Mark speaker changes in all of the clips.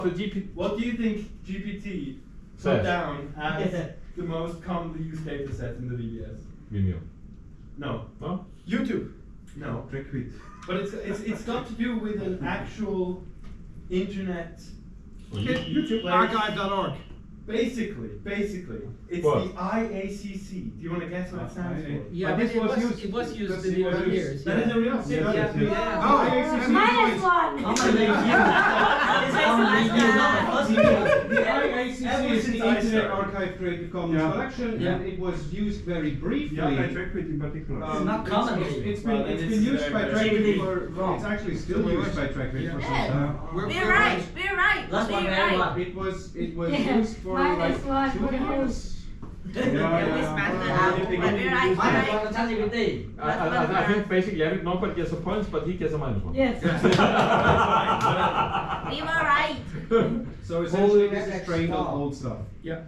Speaker 1: What do you think GPT put down as the most commonly used data set in the VBS?
Speaker 2: Vimeo.
Speaker 1: No.
Speaker 2: No?
Speaker 3: YouTube.
Speaker 1: No.
Speaker 3: TrickWit.
Speaker 1: But it's got to do with an actual internet.
Speaker 3: YouTube. Archive.org.
Speaker 1: Basically, it's
Speaker 2: What?
Speaker 1: the IACC. Do you want to guess what it stands for?
Speaker 4: Yeah,
Speaker 3: But
Speaker 4: but
Speaker 3: this
Speaker 4: it
Speaker 3: was
Speaker 4: was
Speaker 3: used-
Speaker 4: used in
Speaker 3: it was
Speaker 4: the
Speaker 3: used-
Speaker 4: years.
Speaker 1: That is a real thing.
Speaker 4: Yeah.
Speaker 3: Oh, IACC.
Speaker 5: Minus one.
Speaker 3: The IACC is the Internet Archive Creative Commons collection,
Speaker 4: Yeah.
Speaker 3: and it was used very briefly.
Speaker 6: Yeah, by TrickWit in particular.
Speaker 5: It's not common.
Speaker 3: It's
Speaker 1: Well,
Speaker 3: been
Speaker 1: it's
Speaker 3: used by
Speaker 1: very
Speaker 3: TrickWit
Speaker 5: wrong.
Speaker 3: for. It's actually still used by TrickWit for some time.
Speaker 5: We're right.
Speaker 7: Last one,
Speaker 5: We're
Speaker 7: very
Speaker 5: right.
Speaker 7: one.
Speaker 3: It was
Speaker 5: Yeah.
Speaker 3: used for
Speaker 5: Minus one
Speaker 3: like 2
Speaker 5: for the whole-
Speaker 3: years.
Speaker 7: Minus one for ChatGPT.
Speaker 2: I think basically nobody gets a point, but he gets a minus one.
Speaker 5: Yes.
Speaker 7: We were right.
Speaker 3: So essentially, this is trained on old stuff.
Speaker 4: Yeah.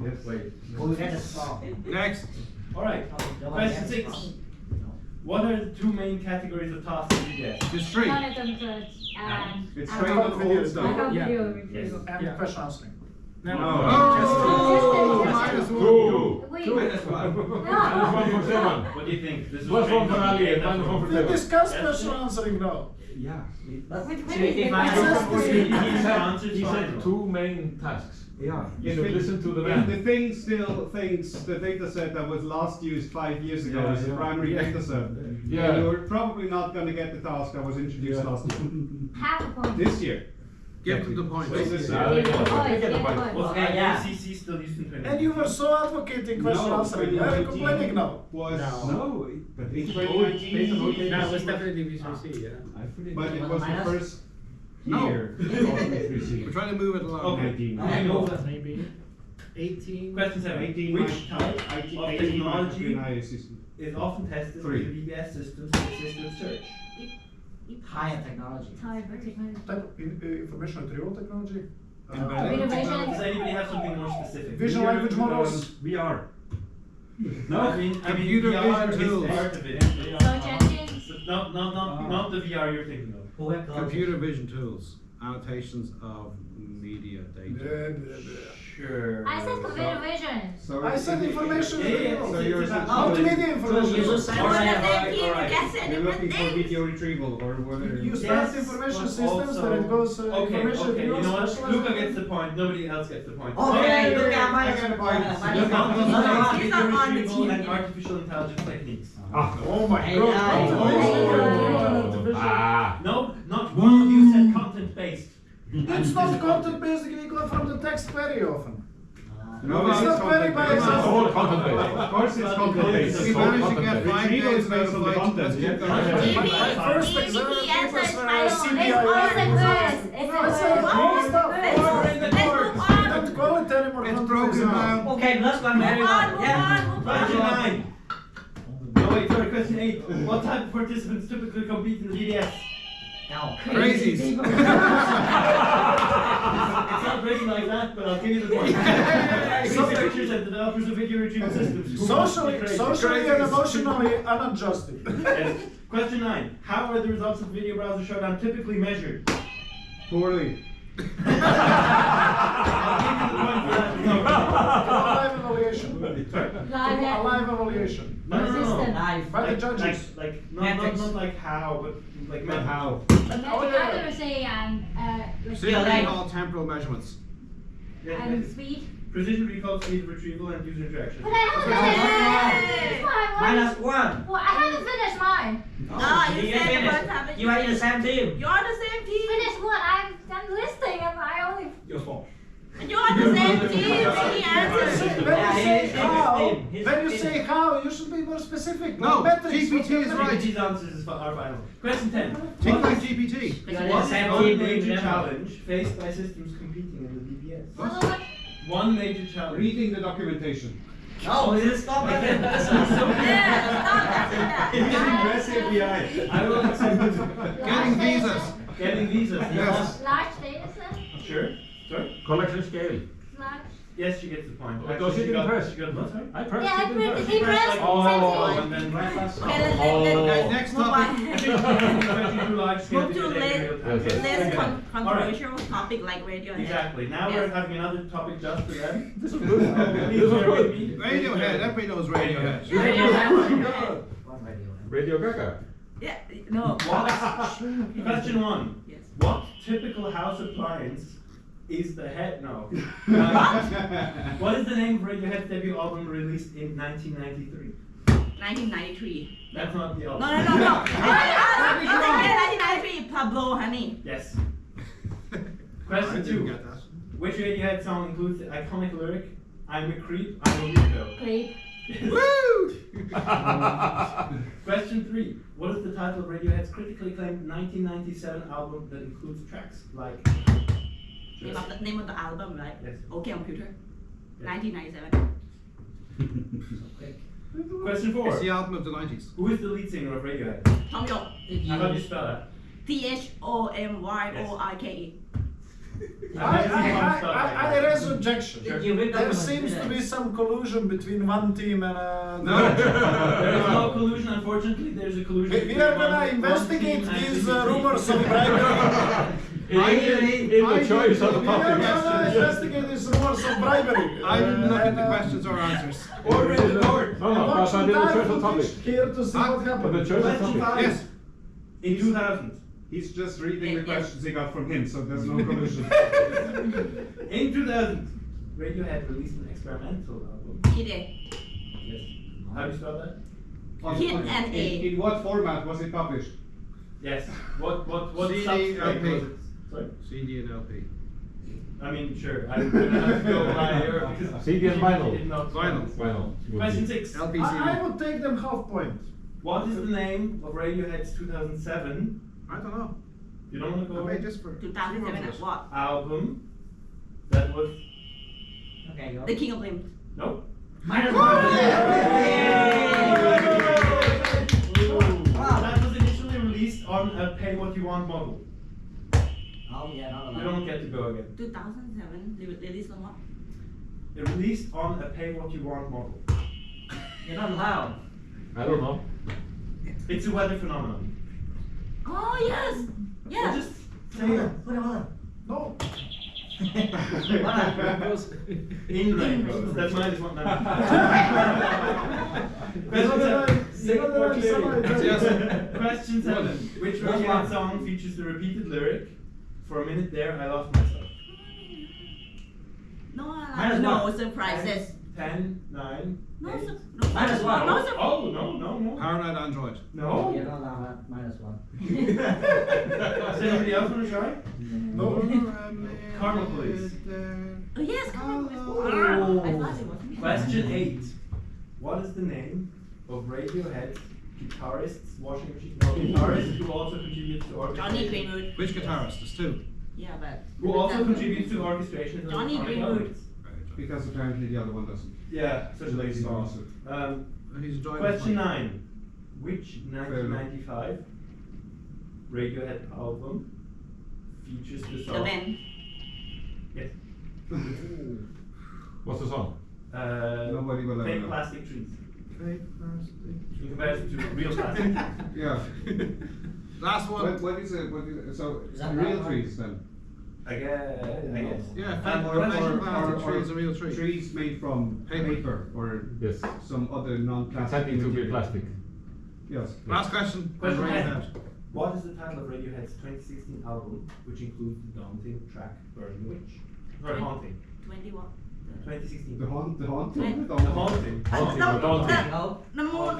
Speaker 3: Yes.
Speaker 1: Wait.
Speaker 7: We get a star.
Speaker 3: Next.
Speaker 1: All right. Question 6. What are the two main categories of tasks that you get?
Speaker 3: Just straight.
Speaker 5: Monitoring search and
Speaker 3: It's
Speaker 5: I
Speaker 3: trained
Speaker 5: have-
Speaker 3: on old
Speaker 5: I
Speaker 3: stuff.
Speaker 5: have
Speaker 4: Yeah.
Speaker 5: video
Speaker 1: Yes.
Speaker 5: retrieval.
Speaker 4: Yeah.
Speaker 6: Question answering.
Speaker 4: No.
Speaker 3: Oh,
Speaker 5: minus
Speaker 3: one.
Speaker 2: Two.
Speaker 5: Wait.
Speaker 3: Minus one.
Speaker 2: Minus one for Stefan.
Speaker 1: What do you think? This is
Speaker 2: Plus one
Speaker 1: trained
Speaker 2: for
Speaker 1: on
Speaker 2: Ali,
Speaker 1: data
Speaker 2: minus one for
Speaker 6: We
Speaker 2: Stefan.
Speaker 6: discussed question answering now.
Speaker 3: Yeah.
Speaker 5: Which
Speaker 7: So
Speaker 5: way is
Speaker 7: if
Speaker 5: it?
Speaker 7: I
Speaker 6: It says
Speaker 7: go
Speaker 6: the-
Speaker 2: He said two main tasks.
Speaker 3: Yeah.
Speaker 2: You should listen to the man.
Speaker 3: If the thing still thinks the data set that was last used 5 years ago
Speaker 1: Yeah,
Speaker 3: is the
Speaker 1: yeah.
Speaker 3: primary data set,
Speaker 2: Yeah.
Speaker 3: then you're probably not going to get the task that was introduced last year.
Speaker 5: Half a point.
Speaker 3: This year.
Speaker 6: Get to the point.
Speaker 3: So this
Speaker 2: Yeah,
Speaker 3: year.
Speaker 2: they get the point. They get the
Speaker 5: Yeah,
Speaker 2: point.
Speaker 5: yeah.
Speaker 1: Was
Speaker 7: Okay, yeah.
Speaker 1: IACC still used in 20?
Speaker 6: And you were so advocating question answering. Why are you complaining now?
Speaker 3: Was
Speaker 1: No.
Speaker 3: but in
Speaker 2: Based on
Speaker 3: 2019,
Speaker 4: No, it was definitely VCC, yeah.
Speaker 3: but it was the
Speaker 7: Minus?
Speaker 3: first
Speaker 6: No.
Speaker 3: year of 3C.
Speaker 6: We're trying to move it along.
Speaker 1: Okay.
Speaker 3: 19.
Speaker 7: Okay, move it.
Speaker 4: Maybe 18.
Speaker 1: Question 7.
Speaker 3: 18
Speaker 1: Which type of
Speaker 3: 18 might have
Speaker 1: technology
Speaker 3: been IACC.
Speaker 1: is often tested
Speaker 3: Three.
Speaker 1: with the VBS systems to assist with search?
Speaker 7: Higher technology.
Speaker 5: Type of technology.
Speaker 6: Type of information retrieval technology.
Speaker 5: Video vision.
Speaker 1: Does anybody have something more specific?
Speaker 6: Vision language models.
Speaker 3: VR.
Speaker 1: No, I mean
Speaker 6: Computer
Speaker 1: VR
Speaker 6: vision
Speaker 1: is
Speaker 6: tools.
Speaker 1: part of it.
Speaker 5: Search engines.
Speaker 1: So not the VR you're thinking of.
Speaker 8: Computer vision tools, annotations of media data.
Speaker 1: Sure.
Speaker 5: I said computer vision.
Speaker 3: So
Speaker 6: I said information
Speaker 1: Yeah,
Speaker 6: retrieval.
Speaker 3: So you're
Speaker 6: Multimedia information.
Speaker 3: You're looking for video retrieval or whether
Speaker 6: You start information systems, then it goes information
Speaker 1: Okay, you
Speaker 6: retrieval,
Speaker 1: know what?
Speaker 6: specialized.
Speaker 1: Luca gets the point, nobody else gets the point.
Speaker 7: Okay, look at
Speaker 3: I got a point.
Speaker 7: minus
Speaker 1: Luca
Speaker 7: one.
Speaker 1: understands
Speaker 7: He's
Speaker 1: video
Speaker 7: not on the
Speaker 1: retrieval
Speaker 7: team.
Speaker 1: and artificial intelligence techniques.
Speaker 6: Oh my
Speaker 7: Hey,
Speaker 6: god.
Speaker 2: Ah.
Speaker 1: No, not one of you said content-based.
Speaker 6: It's not content based, you go from the text very often.
Speaker 3: No,
Speaker 6: It's not very
Speaker 3: content-based.
Speaker 6: biased.
Speaker 2: It's all content-based.
Speaker 3: Of course it's content-based.
Speaker 2: We managed to get
Speaker 3: Retrieval is based on the content.
Speaker 6: My first exam papers were CBI. Don't call it anymore.
Speaker 8: It's broken down.
Speaker 7: Okay, last one, very one. Yeah.
Speaker 1: Question 9. No, wait, sorry, question 8. What type of participants typically compete in the VDS?
Speaker 7: No.
Speaker 8: Crazies.
Speaker 1: It's not written like that, but I'll give you the point. Researchers and developers of video retrieval systems. who must be crazy.
Speaker 6: Socially and emotionally unadjusted.
Speaker 1: Yes. Question 9. How are the results of video browser showdown typically measured?
Speaker 3: Poorly.
Speaker 1: I'll give you the point for that. No.
Speaker 6: Live evaluation.
Speaker 1: Sorry.
Speaker 6: A live evaluation.
Speaker 1: No.
Speaker 5: Resistant.
Speaker 7: Live.
Speaker 6: By the judges.
Speaker 1: Like not like how, but like
Speaker 3: But how?
Speaker 5: I'm gonna say
Speaker 8: All temporal measurements.
Speaker 5: and speed.
Speaker 1: Precision recall, speed of retrieval, and user interaction.
Speaker 5: But I haven't
Speaker 7: Minus one.
Speaker 5: Well, I haven't finished mine.
Speaker 7: You finished. You are in the same team.
Speaker 9: You're on the same team.
Speaker 5: Finish what? I'm listing and I only.
Speaker 1: Your fault.
Speaker 9: You're on the same team. Taking answers.
Speaker 6: When you say how, you should be more specific.
Speaker 8: No,
Speaker 6: metrics.
Speaker 8: GPT is right.
Speaker 1: GPT's answers are final. Question 10.
Speaker 8: Think like GPT.
Speaker 7: You are in the
Speaker 1: What is
Speaker 7: same
Speaker 1: one
Speaker 7: team.
Speaker 1: major
Speaker 7: Remember.
Speaker 1: challenge faced by systems competing in the VBS?
Speaker 5: What?
Speaker 1: One major challenge.
Speaker 3: Reading the documentation.
Speaker 7: No, this is stop it.
Speaker 3: Press API.
Speaker 1: I will accept it.
Speaker 8: Getting visas.
Speaker 1: Getting visas.
Speaker 8: Yes.
Speaker 5: Large data set.
Speaker 1: Sure. Sorry.
Speaker 2: Collection scale.
Speaker 5: Large.
Speaker 1: Yes, she gets the point.
Speaker 2: Oh, does she
Speaker 1: she got,
Speaker 2: press?
Speaker 1: she got what, sorry?
Speaker 2: I pressed.
Speaker 5: Yeah, I
Speaker 2: you didn't
Speaker 5: pressed.
Speaker 2: press.
Speaker 5: He pressed.
Speaker 2: Oh,
Speaker 1: and then
Speaker 9: Okay,
Speaker 8: Next
Speaker 9: move
Speaker 8: topic.
Speaker 9: on.
Speaker 1: Move
Speaker 9: Move to less
Speaker 1: Okay.
Speaker 9: controversial topic like Radiohead.
Speaker 1: Exactly. Now we're having another topic just for them.
Speaker 2: This was good.
Speaker 1: Please
Speaker 2: This was
Speaker 1: bear with
Speaker 2: good.
Speaker 1: me.
Speaker 8: Radiohead, everybody knows Radiohead.
Speaker 7: Radiohead.
Speaker 2: Radio Gaga.
Speaker 9: Yeah, no.
Speaker 1: Question 1.
Speaker 9: Yes.
Speaker 1: What typical house appliance is the head? No. What is the name of Radiohead's debut album released in 1993?
Speaker 9: 1993.
Speaker 1: That's not the
Speaker 9: No,
Speaker 1: album.
Speaker 9: no, no, no. 1993, Pablo Honey.
Speaker 1: Yes.
Speaker 8: I
Speaker 1: Question
Speaker 8: didn't
Speaker 1: 2.
Speaker 8: get that.
Speaker 1: Which Radiohead song includes the iconic lyric, I'm a creep, I'm a weirdo?
Speaker 5: Great.
Speaker 1: Question 3. What is the title of Radiohead's critically acclaimed 1997 album that includes tracks like...
Speaker 9: Name of the album, right?
Speaker 1: Yes.
Speaker 9: Okay, computer.
Speaker 1: Yes.
Speaker 9: 1997.
Speaker 1: Question 4.
Speaker 8: It's the album of the 90s.
Speaker 1: Who is the lead singer of Radiohead?
Speaker 9: Tom York.
Speaker 1: How do you spell that?
Speaker 9: THOMYORKE.
Speaker 6: I raise objection.
Speaker 7: Did you read
Speaker 6: There
Speaker 7: that?
Speaker 6: seems to be some collusion between one team and
Speaker 1: There is no collusion, unfortunately. There's a collusion.
Speaker 6: We
Speaker 1: between
Speaker 6: are gonna
Speaker 1: one
Speaker 6: investigate
Speaker 1: team and
Speaker 6: these
Speaker 1: two teams.
Speaker 6: rumors of bribery.
Speaker 2: In the choice of the
Speaker 6: We are
Speaker 2: topic.
Speaker 6: gonna investigate these rumors of bribery.
Speaker 8: I didn't look at the questions or answers.
Speaker 1: Order in the court.
Speaker 2: No, no, but I did the choice of topic.
Speaker 6: Here to see what
Speaker 2: But the
Speaker 6: happens.
Speaker 2: choice of
Speaker 1: Question
Speaker 2: topic.
Speaker 1: 5.
Speaker 8: Yes.
Speaker 1: In 2000.
Speaker 3: He's just reading the
Speaker 9: Yeah.
Speaker 3: questions he got from him, so there's no collusion.
Speaker 1: In 2000, Radiohead released an experimental album.
Speaker 9: Hit A.
Speaker 1: Yes. How do you spell that?
Speaker 9: Hit and A.
Speaker 3: In what format was it published?
Speaker 1: Yes. What
Speaker 8: CD,
Speaker 1: substrate
Speaker 8: LP.
Speaker 1: was it? Sorry?
Speaker 8: CD and LP.
Speaker 1: I mean, sure. I'm gonna have to go by here because
Speaker 2: CD and vinyl.
Speaker 1: He did not-
Speaker 8: Vinyl.
Speaker 2: Well,
Speaker 1: Question 6.
Speaker 8: LP
Speaker 6: I would take them half point.
Speaker 1: What is the name of Radiohead's 2007?
Speaker 8: I don't know.
Speaker 1: You don't want to
Speaker 8: I
Speaker 1: go
Speaker 8: made this for
Speaker 9: 2007 at what?
Speaker 1: album that was
Speaker 7: Okay, go.
Speaker 9: The King of Limbs.
Speaker 1: nope.
Speaker 7: Minus
Speaker 1: That was initially released on a pay what you want model.
Speaker 7: Oh, yeah, not
Speaker 1: You
Speaker 7: allowed.
Speaker 1: don't get to go again.
Speaker 9: 2007. Released on what?
Speaker 1: It released on a pay what you want model.
Speaker 7: You're not allowed.
Speaker 2: I don't know.
Speaker 1: It's a weather phenomenon.
Speaker 9: Oh yes.
Speaker 1: Well,
Speaker 9: Yes.
Speaker 1: just say it.
Speaker 7: Put it on.
Speaker 6: No.
Speaker 1: In rainbows. That's minus one now. Question 7. Which Radiohead song features the repeated lyric? For a minute there, I lost myself.
Speaker 7: Minus
Speaker 9: No
Speaker 7: one.
Speaker 9: surprises.
Speaker 1: 10, 9,
Speaker 9: No
Speaker 1: 8.
Speaker 9: surprises.
Speaker 7: Minus one.
Speaker 9: No surprises.
Speaker 1: Oh, no.
Speaker 8: Paranoid Android.
Speaker 1: No.
Speaker 7: You're not allowed. Minus one.
Speaker 1: Does anybody else want to try? Karma Police.
Speaker 9: Oh yes, come on.
Speaker 1: Oh.
Speaker 9: I thought it was.
Speaker 1: Question 8. What is the name of Radiohead's guitarist's washing machine? No, guitarist who also contributes to orchestration.
Speaker 9: Johnny Greenwood.
Speaker 8: Which guitarist? There's two.
Speaker 9: Yeah, but.
Speaker 1: Who also contributes to orchestration. of
Speaker 9: Johnny
Speaker 1: electronic
Speaker 9: Greenwood.
Speaker 1: elements.
Speaker 3: Because apparently the other one doesn't.
Speaker 1: Yeah, such a lazy boss.
Speaker 8: He's driving.
Speaker 1: Question 9. Which 1995 Radiohead album features the
Speaker 9: The
Speaker 1: song?
Speaker 9: band.
Speaker 1: Yes.
Speaker 2: What's the song?
Speaker 3: Nobody will ever
Speaker 1: Fake
Speaker 3: know.
Speaker 1: plastic trees.
Speaker 8: Fake plastic.
Speaker 1: In comparison to real plastic.
Speaker 3: Yeah.
Speaker 8: Last one.
Speaker 3: What is it? So
Speaker 7: Is that
Speaker 3: real
Speaker 7: that one?
Speaker 3: trees then?
Speaker 1: I guess.
Speaker 8: Yeah,
Speaker 1: And
Speaker 8: fake
Speaker 1: question-
Speaker 8: plastic tree is a real tree.
Speaker 3: Trees made from paper or
Speaker 2: Yes.
Speaker 3: some other non-plastic
Speaker 2: Pretending to be
Speaker 3: material.
Speaker 2: plastic.
Speaker 3: Yes.
Speaker 8: Last question.
Speaker 1: Question
Speaker 8: Radiohead.
Speaker 1: 10. What is the title of Radiohead's 2016 album, which includes the daunting track Burning Witch? Or Haunting.
Speaker 9: 20 what?
Speaker 1: 2016.
Speaker 3: The haunt.
Speaker 1: The Haunting.
Speaker 2: Haunting,
Speaker 1: Haunting.
Speaker 2: but daunting.
Speaker 7: No.
Speaker 9: The moon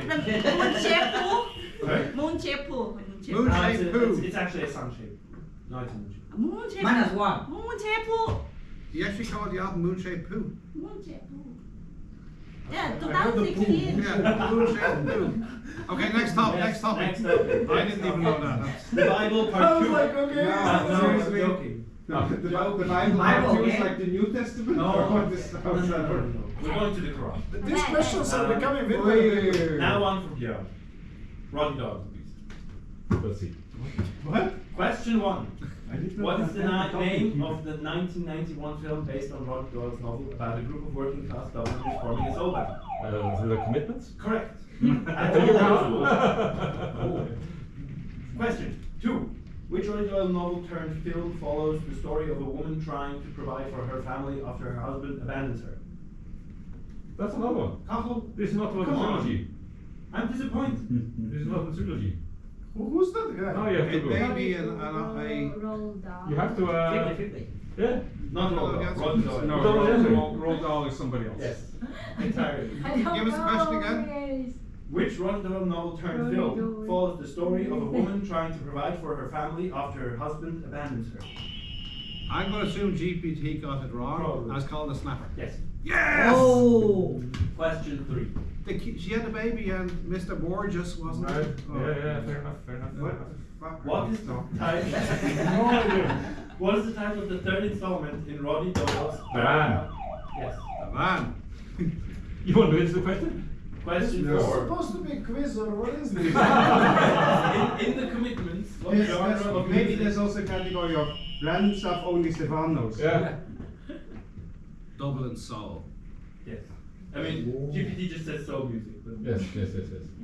Speaker 9: shape pool.
Speaker 1: Sorry?
Speaker 9: Moon shape pool. Moon shape
Speaker 8: Moon
Speaker 9: pool.
Speaker 1: No,
Speaker 8: shape poo.
Speaker 1: it's actually a sun shape. No, it's a moon shape.
Speaker 9: Moon shape.
Speaker 7: Minus one.
Speaker 9: Moon shape pool.
Speaker 8: He actually called the album Moonshaped Poo.
Speaker 9: Moon shape pool. Yeah,
Speaker 6: I heard the pool.
Speaker 9: 2016.
Speaker 8: Yeah, Moonshaped Poo. Okay, next topic. Next topic.
Speaker 1: Next topic.
Speaker 8: I didn't even know that.
Speaker 1: The Bible
Speaker 6: I
Speaker 1: part
Speaker 6: was
Speaker 1: 2.
Speaker 6: like, okay.
Speaker 1: No, I'm
Speaker 3: seriously.
Speaker 1: joking.
Speaker 3: The Bible
Speaker 7: Bible,
Speaker 3: is
Speaker 7: okay.
Speaker 3: like the New Testament?
Speaker 1: No,
Speaker 3: Or what is
Speaker 1: no,
Speaker 3: how's that work?
Speaker 1: We're going to the Quran.
Speaker 6: These questions are becoming
Speaker 3: Wait,
Speaker 6: very.
Speaker 3: wait, wait.
Speaker 1: Now one from Björn. Roddy Dog, please.
Speaker 2: Let's see.
Speaker 3: What?
Speaker 1: Question 1. What is the name of the 1991 film based on Roddy Doyle's novel about a group of working class Dubliners forming a soul band?
Speaker 2: The Commitments?
Speaker 1: Correct.
Speaker 2: Thank you.
Speaker 1: Question 2. Which Roddy Doyle novel turned film follows the story of a woman trying to provide for her family after her husband abandons her?
Speaker 2: That's another one.
Speaker 1: Cathal,
Speaker 2: This is not one of the
Speaker 1: Come on.
Speaker 2: trilogy.
Speaker 1: I'm disappointed.
Speaker 2: This is not the trilogy.
Speaker 6: Who's that guy?
Speaker 2: Now you have to
Speaker 8: It
Speaker 2: go.
Speaker 8: may be a
Speaker 5: Roll down.
Speaker 2: You have to.
Speaker 7: 50-50.
Speaker 2: Yeah.
Speaker 1: Not
Speaker 8: No,
Speaker 1: Roddy
Speaker 8: that's-
Speaker 1: Roddy Doyle.
Speaker 2: No,
Speaker 3: Roald Dahl is somebody else.
Speaker 1: Yes, entirely.
Speaker 5: I don't
Speaker 8: Give us the question
Speaker 5: know
Speaker 8: again.
Speaker 5: who it is.
Speaker 1: Which Roddy Doyle novel turned
Speaker 5: Roddy
Speaker 1: film
Speaker 5: Doyle.
Speaker 1: follows the story of a woman trying to provide for her family after her husband abandons her?
Speaker 8: I'm going to assume GPT got it wrong.
Speaker 1: Probably.
Speaker 8: I was called a snapper.
Speaker 1: Yes.
Speaker 8: Yes!
Speaker 7: Oh!
Speaker 1: Question 3.
Speaker 8: She had a baby and Mr. Borges wasn't
Speaker 2: Right.
Speaker 8: it? Oh.
Speaker 2: Yeah, fair enough, fair enough.
Speaker 1: What is the title? What is the title of the third installment in Roddy Doyle's
Speaker 2: The Van.
Speaker 1: Yes.
Speaker 8: The van.
Speaker 2: You want to answer the question?
Speaker 1: Question
Speaker 6: It's
Speaker 1: 4.
Speaker 6: supposed to be a quiz or what is this?
Speaker 1: in the commitments, what
Speaker 3: Yes,
Speaker 1: genre
Speaker 3: yes,
Speaker 1: of
Speaker 3: maybe
Speaker 1: music?
Speaker 3: there's also a category of random stuff only Stefan knows.
Speaker 2: Yeah.
Speaker 8: Dublin Soul.
Speaker 1: Yes. I mean, GPT just says soul music. But
Speaker 2: Yes.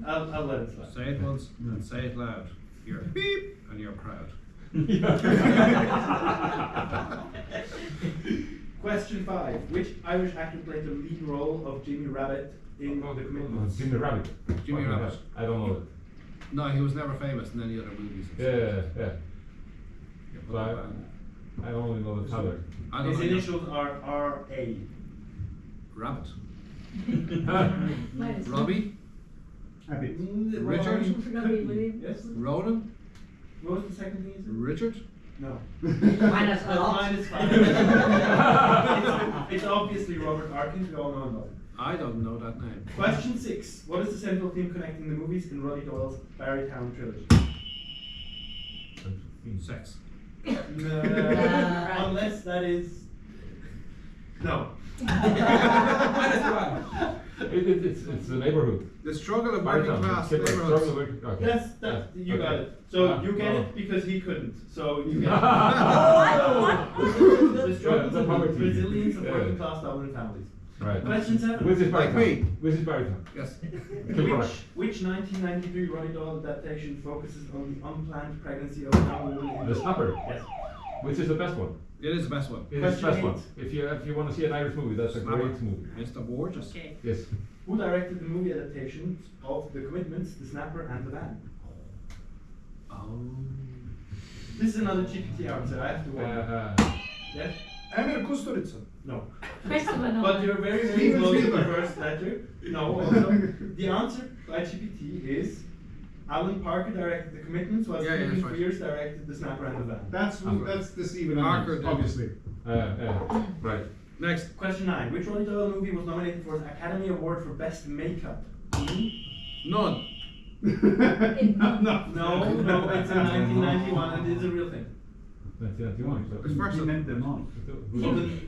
Speaker 1: I'll let it slide.
Speaker 8: Say it once and say it loud. You're beep and you're proud.
Speaker 1: Question 5. Which Irish actor played the lead role of Jimmy Rabbit in The Commitments?
Speaker 2: Jimmy Rabbit.
Speaker 8: Jimmy
Speaker 2: Fucking
Speaker 8: Rabbit.
Speaker 2: hell. I don't know it.
Speaker 8: No, he was never famous in any other movies.
Speaker 2: Yeah.
Speaker 8: Yeah,
Speaker 2: But I only know the title.
Speaker 8: I don't
Speaker 1: His
Speaker 8: know.
Speaker 1: initials are R.A.
Speaker 8: Rabbit.
Speaker 5: Minus
Speaker 8: Robbie.
Speaker 3: A bit.
Speaker 8: Richard?
Speaker 5: Robbie Williams.
Speaker 1: Yes.
Speaker 8: Ronan.
Speaker 1: What was the second thing you said?
Speaker 8: Richard.
Speaker 1: No.
Speaker 7: Minus
Speaker 1: That's
Speaker 7: a lot.
Speaker 1: minus 5. it's obviously Robert Arkin. We all know him.
Speaker 8: I don't know that name.
Speaker 1: Question 6. What is the central theme connecting the movies in Roddy Doyle's Barrytown trilogy?
Speaker 8: Sex.
Speaker 1: No, unless that is... No.
Speaker 2: It's the neighborhood.
Speaker 8: The struggle of working
Speaker 2: Barrytown.
Speaker 8: class
Speaker 2: Struggle
Speaker 8: neighborhoods.
Speaker 2: of working- okay.
Speaker 1: That's
Speaker 2: Yeah.
Speaker 1: you got
Speaker 2: Okay.
Speaker 1: it. So
Speaker 2: Ah,
Speaker 1: you get
Speaker 2: oh.
Speaker 1: it because he couldn't. So you get it.
Speaker 9: What?
Speaker 1: The struggles
Speaker 2: the
Speaker 1: of
Speaker 2: poverty.
Speaker 1: resilience of
Speaker 2: Yeah.
Speaker 1: working class Dublin families.
Speaker 2: Right.
Speaker 1: Question 7.
Speaker 2: Which is
Speaker 8: Like
Speaker 2: Barrytown?
Speaker 8: me.
Speaker 2: Which is Barrytown?
Speaker 8: Yes.
Speaker 2: Kilpatrick.
Speaker 1: Which 1993 Roddy Doyle adaptation focuses on the unplanned pregnancy of a young woman in
Speaker 2: The Snapper.
Speaker 1: Yes.
Speaker 2: Which is the best one?
Speaker 8: It is the best one.
Speaker 2: It is the best
Speaker 1: Question
Speaker 2: one. If you want to see an Irish movie, that's a
Speaker 8: Snapper.
Speaker 2: great movie.
Speaker 8: Mr. Borges.
Speaker 9: Okay.
Speaker 2: Yes.
Speaker 1: Who directed the movie adaptations of The Commitments, The Snapper, and The Van?
Speaker 8: Oh.
Speaker 1: This is another GPT answer. I have to warn. Yes?
Speaker 6: Emir Kusturica.
Speaker 1: No.
Speaker 5: Christopher Nolan.
Speaker 1: But you're very, very
Speaker 3: Steven
Speaker 1: close to the
Speaker 3: Spielberg.
Speaker 1: first letter. No, also. The answer by GPT is Alan Parker directed The Commitments, while
Speaker 8: Yeah,
Speaker 1: Stephen
Speaker 8: that's right.
Speaker 1: Frears directed The Snapper and The Van.
Speaker 3: That's the Stephen
Speaker 8: Parker
Speaker 3: Andrews,
Speaker 8: did.
Speaker 3: obviously.
Speaker 2: Right.
Speaker 8: Next.
Speaker 1: Question 9. Which Roddy Doyle movie was nominated for an Academy Award for Best Makeup?
Speaker 8: None.
Speaker 1: No, it's in 1991 and it's a real thing.
Speaker 2: 1991. So.
Speaker 8: It's first
Speaker 3: He
Speaker 8: one.
Speaker 3: meant them on.
Speaker 1: So